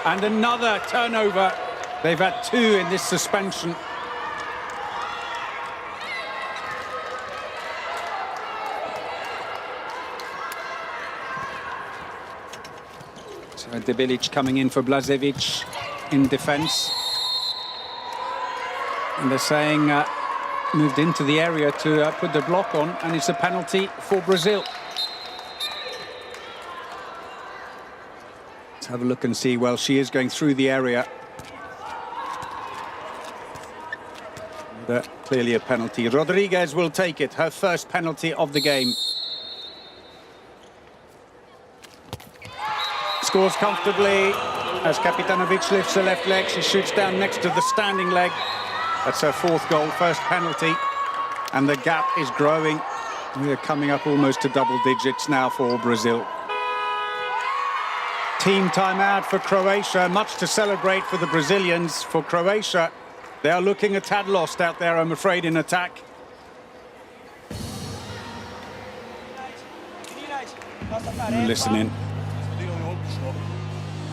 And another turnover. They've had 2 in this suspension. So Debilic coming in for Blažević in defence. And they're saying moved into the area to put the block on, and it's a penalty for Brazil. Let's have a look and see. Well, she is going through the area. Clearly a penalty. Rodrigues will take it, her first penalty of the game. Scores comfortably as Kapitanovic lifts the left leg. She shoots down next to the standing leg. That's her 4th goal, first penalty. And the gap is growing. We are coming up almost to double digits now for Brazil. Team timeout for Croatia. Much to celebrate for the Brazilians. For Croatia, they are looking a tad lost out there, I'm afraid, in attack. Listen in.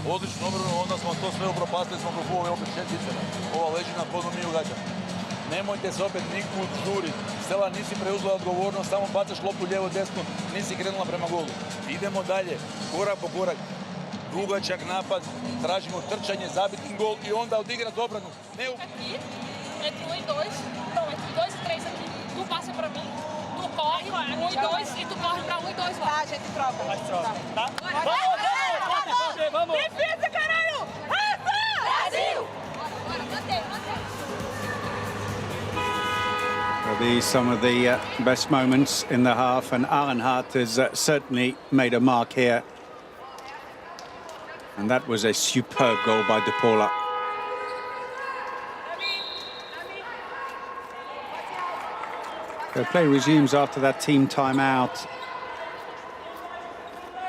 Odlično obrano, onda smo to sve upropastili, smo profuovali opet četvice. Ova leži na kodu mi ugađa. Nemojte se opet nikud žuriti. Stela, nisi preuzela odgovornost, samo bacaš loptu lijevo desno, nisi krenula prema golu. Idemo dalje, korak po korak. Dugačak napad, tražimo trčanje, zabiti gol i onda odigrati obranu. Ne u... Aqui, entre 1 e 2, não, entre 2 e 3 aqui. Tu passa pra mim, tu corre, 1 e 2 e tu corre pra 1 e 2 lá. Tá, a gente troca. Tá? Vamos! Defesa, caralho! Rafa! Brasil! Bora, mantém. Well, these some of the best moments in the half, and Arenhart has certainly made a mark here. And that was a superb goal by De Paula. The play resumes after that team timeout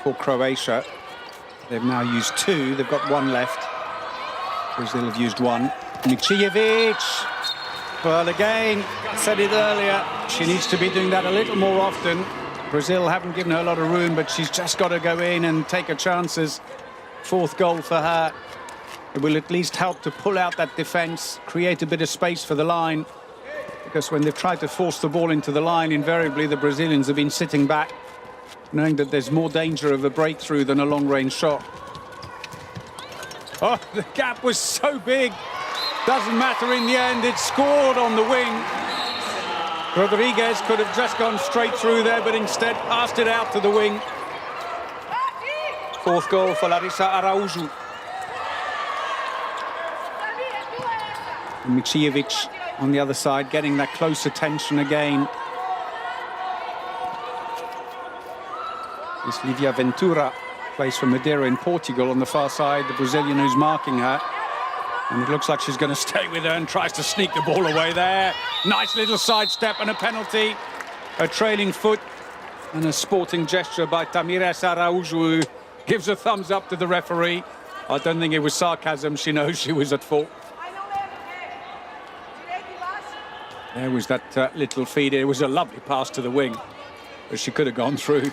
for Croatia. They've now used 2. They've got 1 left. Brazil have used 1. Michijevic. Well, again, said it earlier, she needs to be doing that a little more often. Brazil haven't given her a lot of room, but she's just got to go in and take her chances. 4th goal for her. It will at least help to pull out that defence, create a bit of space for the line. Because when they've tried to force the ball into the line, invariably the Brazilians have been sitting back, knowing that there's more danger of a breakthrough than a long-range shot. Oh, the gap was so big. Doesn't matter in the end, it's scored on the wing. Rodriguez could have just gone straight through there, but instead passed it out to the wing. 4th goal for Larissa Araujo. Michijevic on the other side, getting that close attention again. It's Livia Ventura, plays for Madeira in Portugal on the far side, the Brazilian who's marking her. And it looks like she's going to stay with her and tries to sneak the ball away there. Nice little sidestep and a penalty. A trailing foot and a sporting gesture by Tamires Araujo, who gives a thumbs up to the referee. I don't think it was sarcasm. She knows she was at fault. There was that little feed. It was a lovely pass to the wing, but she could have gone through.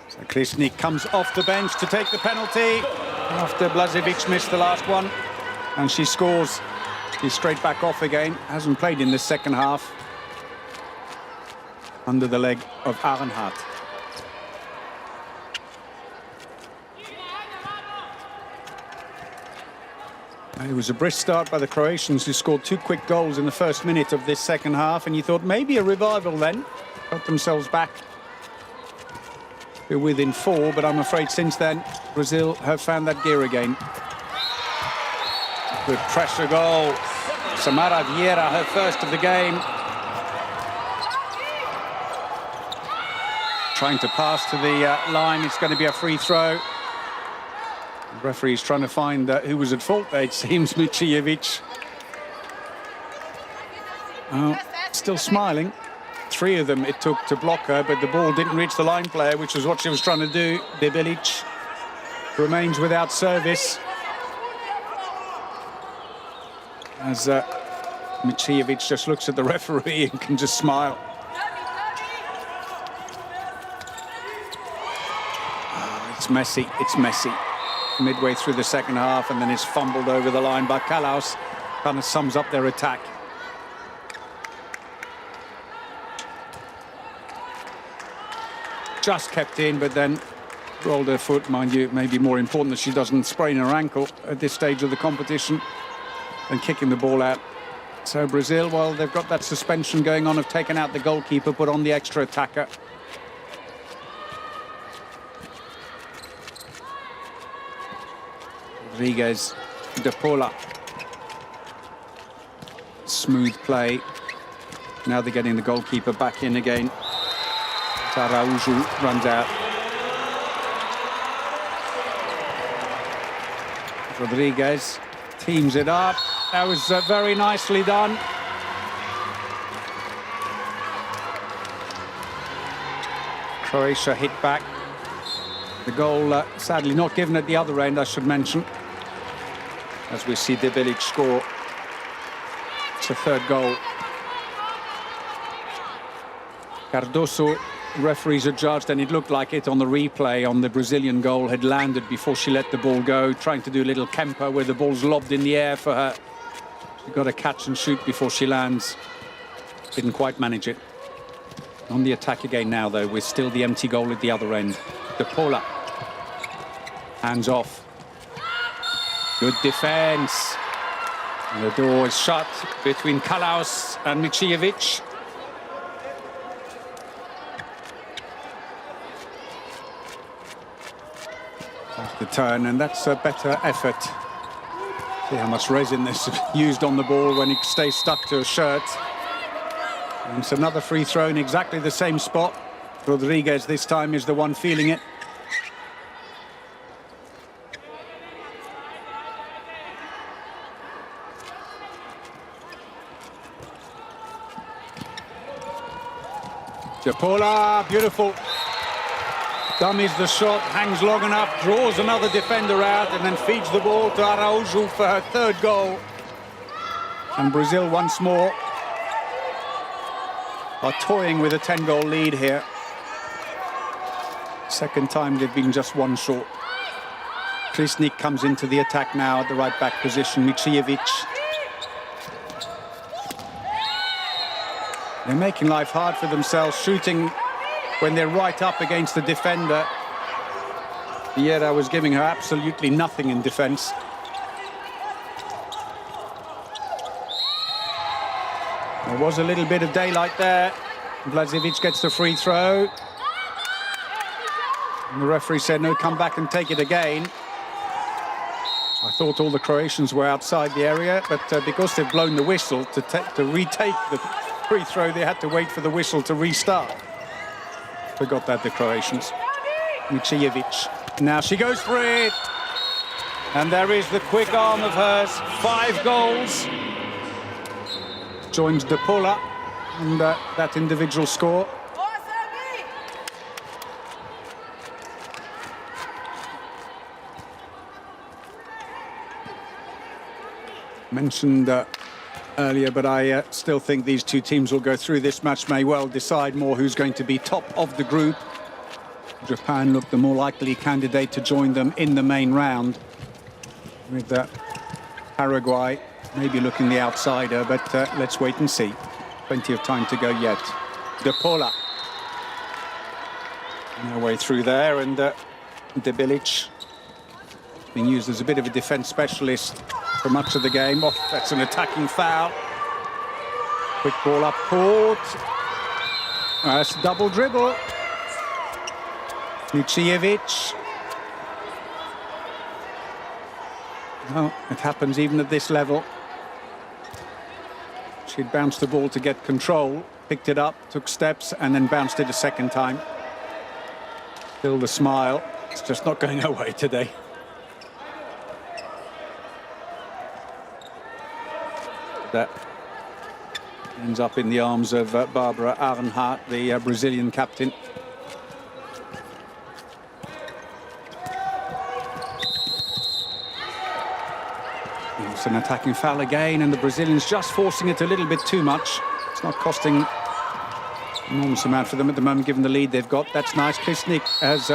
So Krisnik comes off the bench to take the penalty after Blažević missed the last one, and she scores. She's straight back off again. Hasn't played in the second half. Under the leg of Arenhart. It was a brisk start by the Croatians, who scored 2 quick goals in the first minute of this second half, and you thought maybe a revival then. Got themselves back. They're within 4, but I'm afraid since then Brazil have found that gear again. Good pressure goal. Samara Vieira, her first of the game. Trying to pass to the line. It's going to be a free throw. The referee's trying to find who was at fault there. It seems Michijevic. Oh, still smiling. 3 of them it took to block her, but the ball didn't reach the line player, which was what she was trying to do. Debelic remains without service. As Michijevic just looks at the referee and can just smile. Oh, it's messy, it's messy. Midway through the second half, and then it's fumbled over the line by Kalaus. Kind of sums up their attack. Just kept in, but then rolled her foot. Mind you, it may be more important that she doesn't sprain her ankle at this stage of the competition than kicking the ball out. So Brazil, well, they've got that suspension going on, have taken out the goalkeeper, put on the extra attacker. Rodriguez, De Paula. Smooth play. Now they're getting the goalkeeper back in again. Araujo runs out. Rodriguez teams it up. That was very nicely done. Croatia hit back. The goal sadly not given at the other end, I should mention. As we see Debelic score. It's a 3rd goal. Cardoso referees are judged, and it looked like it on the replay on the Brazilian goal, had landed before she let the ball go, trying to do a little Kemper where the ball's lobbed in the air for her. She got a catch and shoot before she lands. Didn't quite manage it. On the attack again now, though, with still the empty goal at the other end. De Paula. Hands off. Good defense. And the door is shut between Kalaus and Micijevic. The turn, and that's a better effort. See how much resin is used on the ball when it stays stuck to a shirt. And it's another free throw in exactly the same spot. Rodriguez this time is the one feeling it. De Paula, beautiful. Dummies the shot, hangs long enough, draws another defender out, and then feeds the ball to Araújo for her third goal. And Brazil once more are toying with a 10-goal lead here. Second time they've been just one short. Krisnik comes into the attack now at the right back position. Micijevic. They're making life hard for themselves, shooting when they're right up against the defender. Vieira was giving her absolutely nothing in defense. There was a little bit of daylight there. Blažević gets the free throw. And the referee said, no, come back and take it again. I thought all the Croatians were outside the area, but because they've blown the whistle to retake the free throw, they had to wait for the whistle to restart. Forgot that, the Croatians. Micijevic. Now she goes for it. And there is the quick arm of hers. 5 goals. Joins De Paula and that individual score. Mentioned earlier, but I still think these two teams will go through. This match may well decide more who's going to be top of the group. Japan looked the more likely candidate to join them in the main round, with Paraguay maybe looking the outsider, but let's wait and see. Plenty of time to go yet. De Paula. No way through there, and Debilic being used as a bit of a defence specialist for much of the game. Oh, that's an attacking foul. Quick ball up court. That's a double dribble. Micijevic. No, it happens even at this level. She'd bounced the ball to get control, picked it up, took steps, and then bounced it a second time. Still the smile. It's just not going her way today. That ends up in the arms of Barbara Arenhart, the Brazilian captain. It's an attacking foul again, and the Brazilians just forcing it a little bit too much. It's not costing an enormous amount for them at the moment, given the lead they've got. That's nice. Krisnik has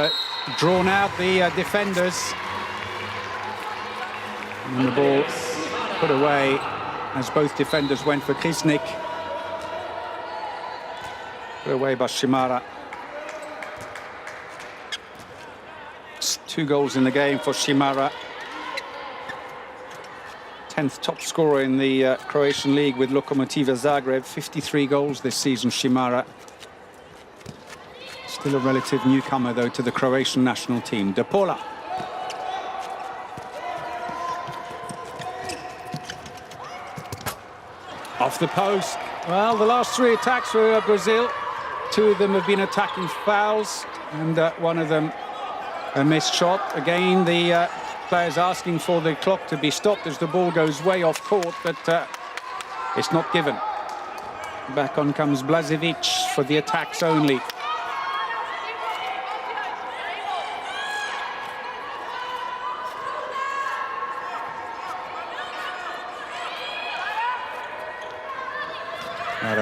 drawn out the defenders. And the ball put away as both defenders went for Krisnik. Put away by Shimara. It's 2 goals in the game for Shimara. 10th top scorer in the Croatian league with Lokomotiva Zagreb. 53 goals this season, Shimara. Still a relative newcomer, though, to the Croatian national team. De Paula. Off the post. Well, the last 3 attacks for Brazil. 2 of them have been attacking fouls, and one of them a missed shot. Again, the players asking for the clock to be stopped as the ball goes way off court, but it's not given. Back on comes Blažević for the attacks only.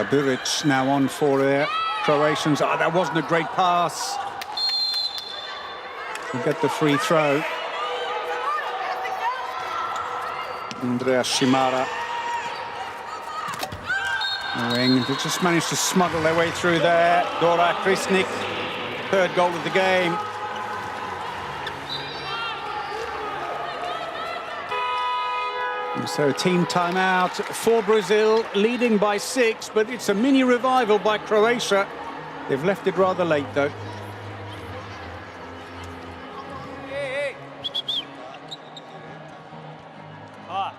Buric now on for Croatians. Oh, that wasn't a great pass. We'll get the free throw. Andrea Shimara. They just managed to smuggle their way through there. Dora Krisnik, third goal of the game. And so team timeout for Brazil, leading by 6, but it's a mini revival by Croatia. They've left it rather late, though. Ó,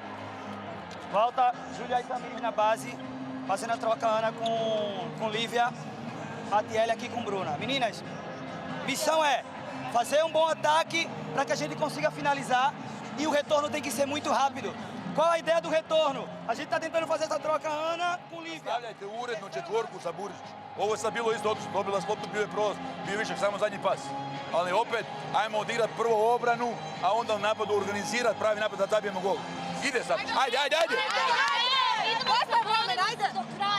volta Júlia e Tamires na base, fazendo a troca Ana com Lívia, Ratiele aqui com Bruna. Meninas, missão é fazer um bom ataque para que a gente consiga finalizar e o retorno tem que ser muito rápido. Qual a ideia do retorno? A gente está tentando fazer essa troca Ana com Lívia. Stavljajte urednu četvorku sa Buričić. Ovo je sad bilo isto, dobila slobodno, bio višak, samo zadnji pas. Ali opet, ajmo odigrat prvo obranu, a onda u napadu organizirat pravi napad da zabijemo gol. Ide sad, ajde!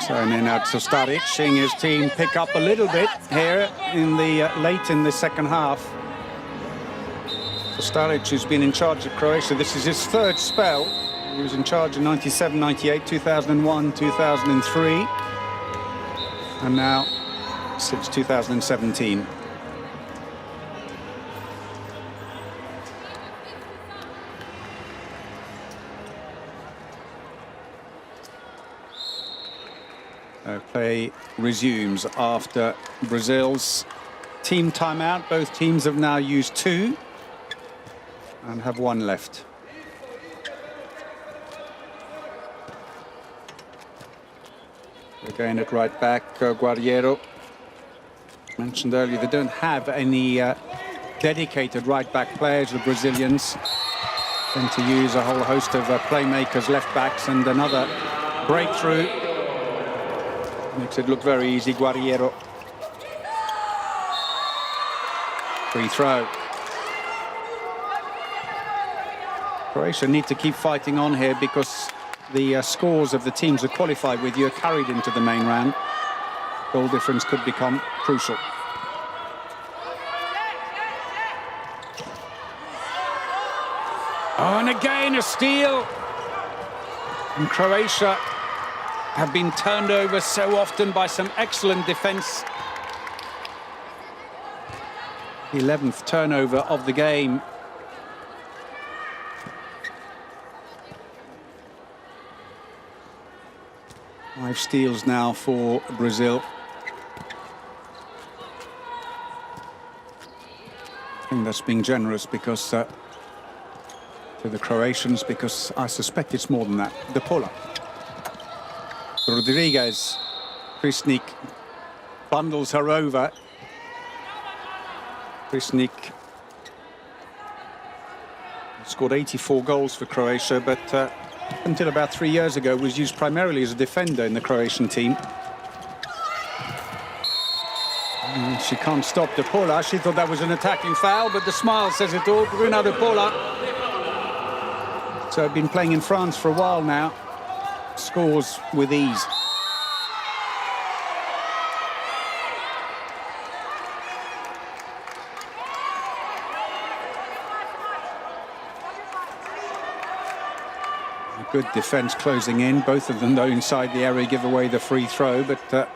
So Nenad Staric seeing his team pick up a little bit here in the late in the second half. Staric, who's been in charge of Croatia, this is his third spell. He was in charge in 97, 98, 2001, 2003, and now since 2017. Play resumes after Brazil's team timeout. Both teams have now used 2 and have 1 left. Again at right back, Guerreiro. Mentioned earlier, they don't have any dedicated right back players, the Brazilians. Tend to use a whole host of playmakers, left backs, and another breakthrough. Makes it look very easy, Guerreiro. Free throw. Croatia need to keep fighting on here because the scores of the teams that qualified with you are carried into the main round. Goal difference could become crucial. Oh, and again a steal. And Croatia have been turned over so often by some excellent defence. 11th turnover of the game. Five steals now for Brazil. I think that's being generous because to the Croatians, because I suspect it's more than that. De Paula. Rodriguez. Krisnik bundles her over. Krisnik scored 84 goals for Croatia, but until about 3 years ago was used primarily as a defender in the Croatian team. And she can't stop De Paula. She thought that was an attacking foul, but the smile says it all. Bruna De Paula. So been playing in France for a while now. Scores with ease. Good defence closing in. Both of them, though, inside the area, give away the free throw, but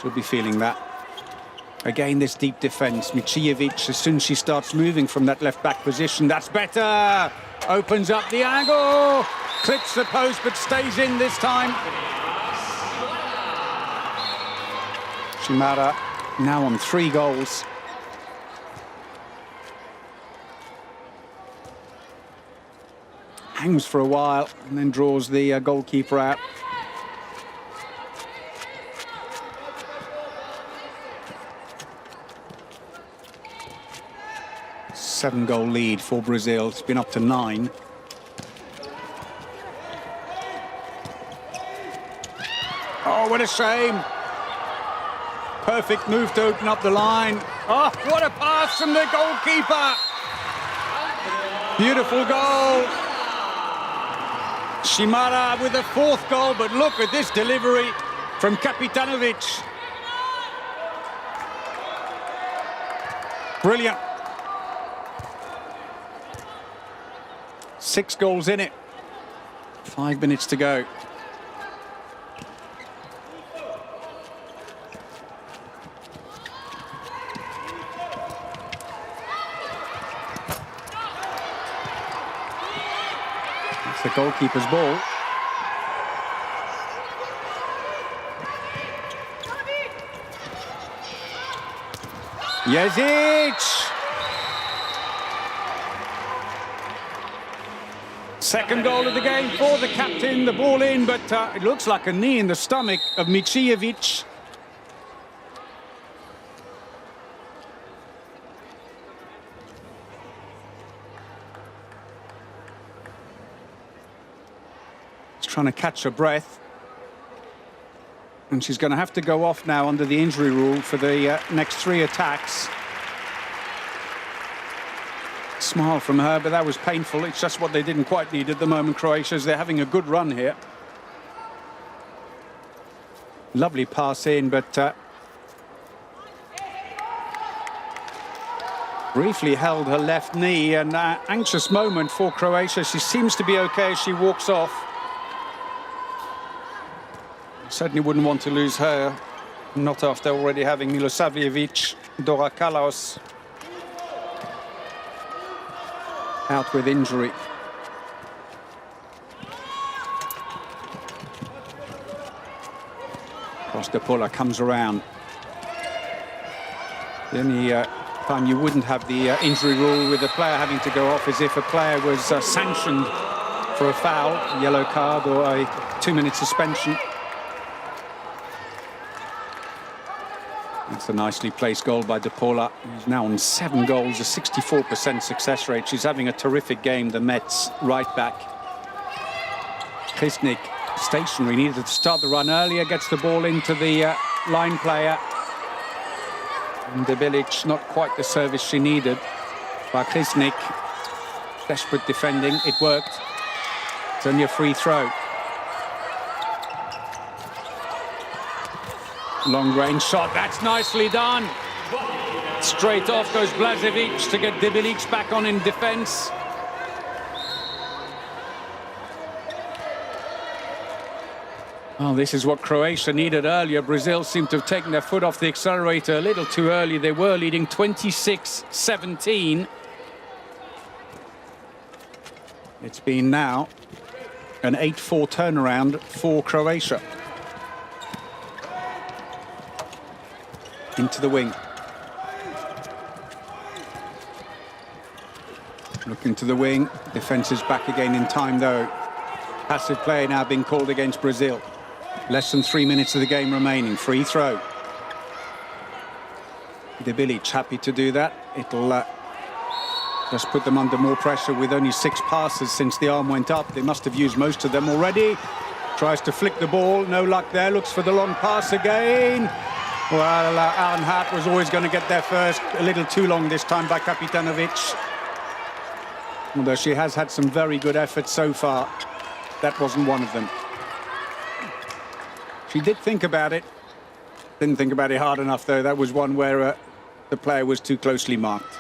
she'll be feeling that. Again, this deep defence. Micijevic, as soon as she starts moving from that left-back position, that's better! Opens up the angle! Clips the post, but stays in this time. Shimara now on 3 goals. Hangs for a while and then draws the goalkeeper out. Seven-goal lead for Brazil. It's been up to 9. Oh, what a shame. Perfect move to open up the line. Oh, what a pass from the goalkeeper. Beautiful goal. Shimara with a 4th goal, but look at this delivery from Kapitanovic. Brilliant. 6 goals in it. 5 minutes to go. It's the goalkeeper's ball. Jezic! Second goal of the game for the captain. The ball in, but it looks like a knee in the stomach of Micijevic. He's trying to catch her breath. And she's going to have to go off now under the injury rule for the next 3 attacks. Smile from her, but that was painful. It's just what they didn't quite need at the moment, Croatia, as they're having a good run here. Lovely pass in, but briefly held her left knee. An anxious moment for Croatia. She seems to be okay as she walks off. Certainly wouldn't want to lose her, not after already having Milosavljevic, Dora Kalaos out with injury. Costa comes around. The only time you wouldn't have the injury rule with a player having to go off is if a player was sanctioned for a foul, yellow card or a 2-minute suspension. That's a nicely placed goal by De Paula. He's now on 7 goals, a 64% success rate. She's having a terrific game, the Mets right back. Krisnik stationary, needed to start the run earlier, gets the ball into the line player. And Debilic, not quite the service she needed. By Krisnik, desperate defending, it worked. It's only a free throw. Long range shot, that's nicely done. Straight off goes Blažević to get Debilic back on in defense. Well, this is what Croatia needed earlier. Brazil seemed to have taken their foot off the accelerator a little too early. They were leading 26-17. It's been now an 8-4 turnaround for Croatia. Into the wing. Look into the wing. Defence is back again in time, though. Passive play now being called against Brazil. Less than 3 minutes of the game remaining. Free throw. Debilic happy to do that. It'll just put them under more pressure with only 6 passes since the arm went up. They must have used most of them already. Tries to flick the ball. No luck there. Looks for the long pass again. Well, Alan Hart was always going to get there first. A little too long this time by Kapitanovic. Although she has had some very good efforts so far. That wasn't one of them. She did think about it. Didn't think about it hard enough, though. That was one where the player was too closely marked.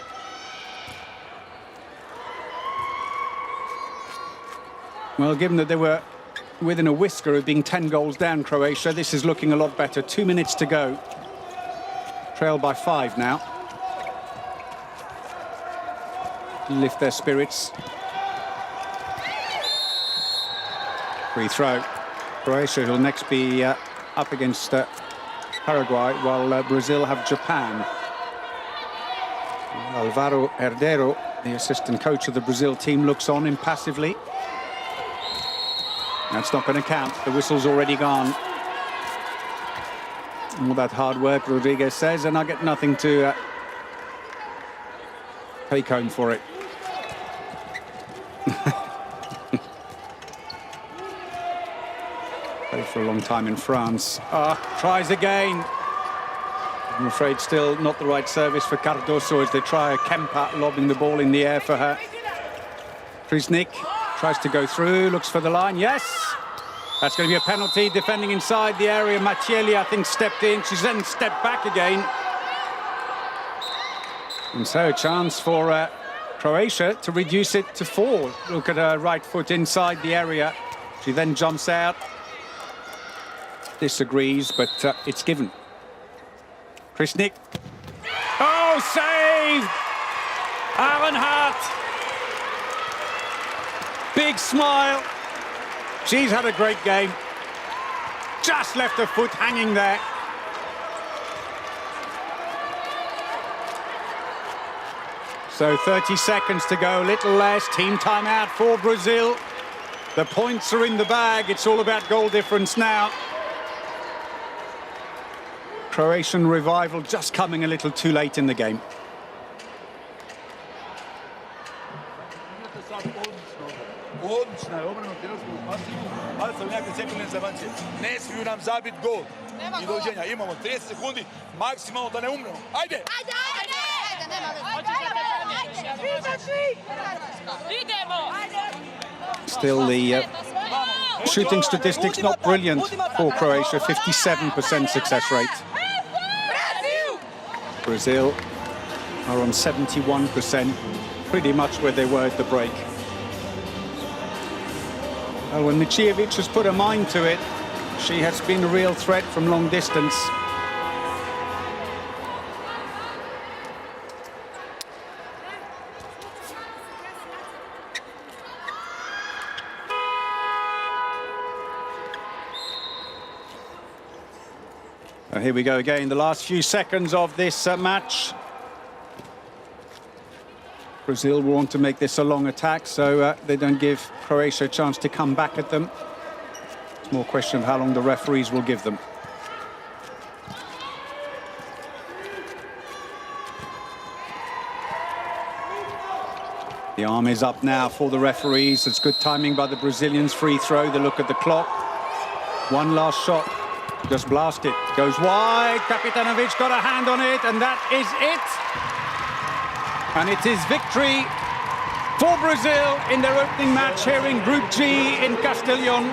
Well, given that they were within a whisker of being 10 goals down, Croatia, this is looking a lot better. 2 minutes to go. Trail by 5 now. Lift their spirits. Free throw. Croatia will next be up against Paraguay, while Brazil have Japan. Alvaro Herrero, the assistant coach of the Brazil team, looks on impassively. That's not going to count. The whistle's already gone. All that hard work, Rodriguez says, and I get nothing to take home for it. Played for a long time in France. Tries again. I'm afraid still not the right service for Cardoso as they try Kempa lobbing the ball in the air for her. Krisnik tries to go through, looks for the line. Yes! That's going to be a penalty. Defending inside the area. Macieli, I think, stepped in. She's then stepped back again. And so a chance for Croatia to reduce it to 4. Look at her right foot inside the area. She then jumps out. Disagrees, but it's given. Krisnik. Oh, saved! Arenhart. Big smile. She's had a great game. Just left her foot hanging there. So 30 seconds to go, little less. Team timeout for Brazil. The points are in the bag. It's all about goal difference now. Croatian revival just coming a little too late in the game. Odlično je obrano tjelesku pasivu, ali se u nekakve cepljene zavanče. Ne smiju nam zabiti gol. I dođenja. Imamo 30 sekundi, maksimalno da ne umremo. Ajde! Ajde, Still the shooting statistics not brilliant for Croatia, 57% success rate. Brazil are on 71%, pretty much where they were at the break. Well, when Mićijević has put her mind to it, she has been a real threat from long distance. Here we go again, the last few seconds of this match. Brazil want to make this a long attack, so they don't give Croatia a chance to come back at them. It's more a question of how long the referees will give them. The arm is up now for the referees. It's good timing by the Brazilians. Free throw, they look at the clock. One last shot. Just blast it. Goes wide. Kapitanovic got a hand on it, and that is it. And it is victory for Brazil in their opening match here in Group G in Castellón.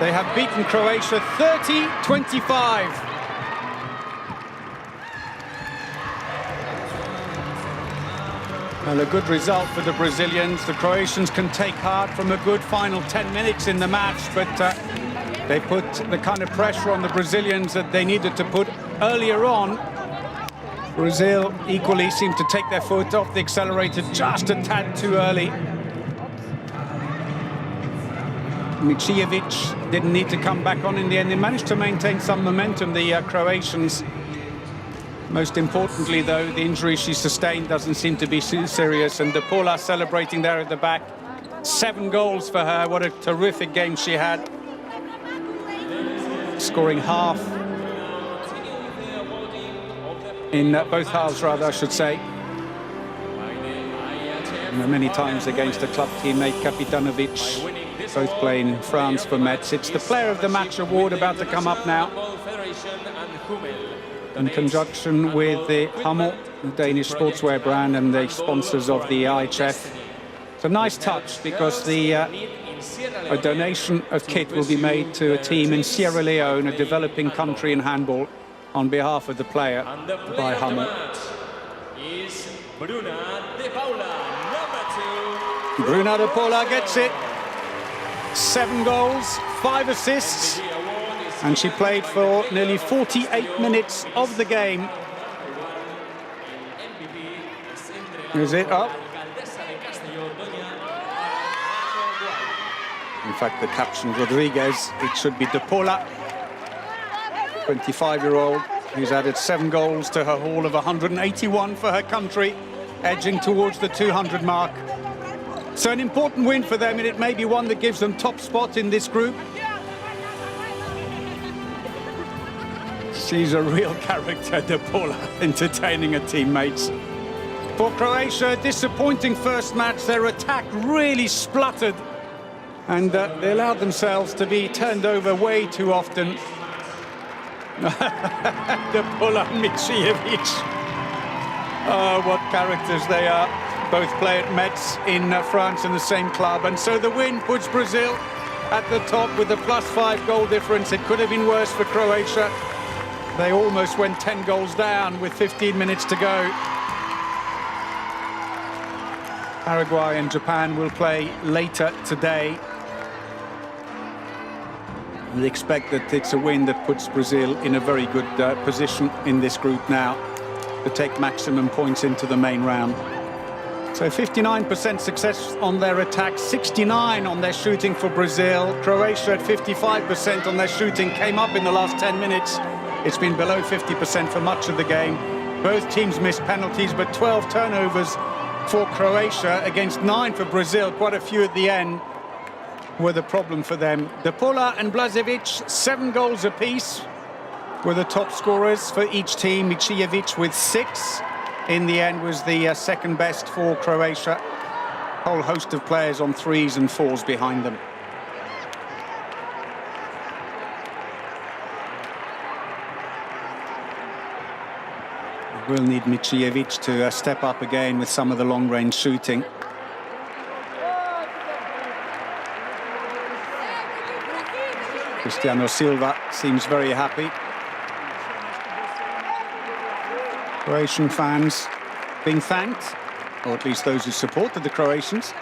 They have beaten Croatia 30-25. Well, a good result for the Brazilians. The Croatians can take heart from a good final 10 minutes in the match, but they put the kind of pressure on the Brazilians that they needed to put earlier on. Brazil equally seemed to take their foot off the accelerator just a tad too early. Mićijević didn't need to come back on in the end. They managed to maintain some momentum, the Croatians. Most importantly, though, the injury she sustained doesn't seem to be serious. And Depola celebrating there at the back. 7 goals for her. What a terrific game she had. Scoring half in both halves, rather, I should say. And many times against a club teammate, Kapitanovic, both playing in France for Metz. It's the Player of the Match award about to come up now, in conjunction with the Hummel, the Danish sportswear brand, and the sponsors of the IHF. It's a nice touch because a donation of kit will be made to a team in Sierra Leone, a developing country in handball, on behalf of the player by Hummel. Bruna de Paula gets it. 7 goals, 5 assists, and she played for nearly 48 minutes of the game. Is it up? In fact, the caption, Rodriguez, it should be De Paula, 25-year-old, who's added 7 goals to her haul of 181 for her country, edging towards the 200 mark. So an important win for them, and it may be one that gives them top spot in this group. She's a real character, De Paula, entertaining her teammates. For Croatia, disappointing first match. Their attack really spluttered, and they allowed themselves to be turned over way too often. De Paula and Mićijević. Oh, what characters they are. Both play at Metz in France in the same club. And so the win puts Brazil at the top with a +5 goal difference. It could have been worse for Croatia. They almost went 10 goals down with 15 minutes to go. Paraguay and Japan will play later today. We expect that it's a win that puts Brazil in a very good position in this group now to take maximum points into the main round. So 59% success on their attack, 69% on their shooting for Brazil. Croatia at 55% on their shooting, came up in the last 10 minutes. It's been below 50% for much of the game. Both teams missed penalties, but 12 turnovers for Croatia against 9 for Brazil. Quite a few at the end were the problem for them. De Paula and Blažević, 7 goals apiece, were the top scorers for each team. Mićijević with 6. In the end was the second best for Croatia. Whole host of players on 3s and 4s behind them. We'll need Mićijević to step up again with some of the long-range shooting. Cristiano Silva seems very happy. Croatian fans being thanked, or at least those who supported the Croatians.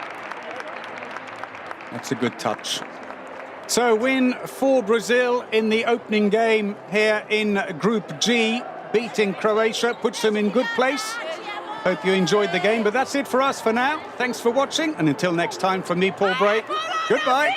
That's a good touch. So, win for Brazil in the opening game here in Group G. Beating Croatia puts them in good place. Hope you enjoyed the game, but that's it for us for now. Thanks for watching, and until next time from me, Paul Bray, goodbye.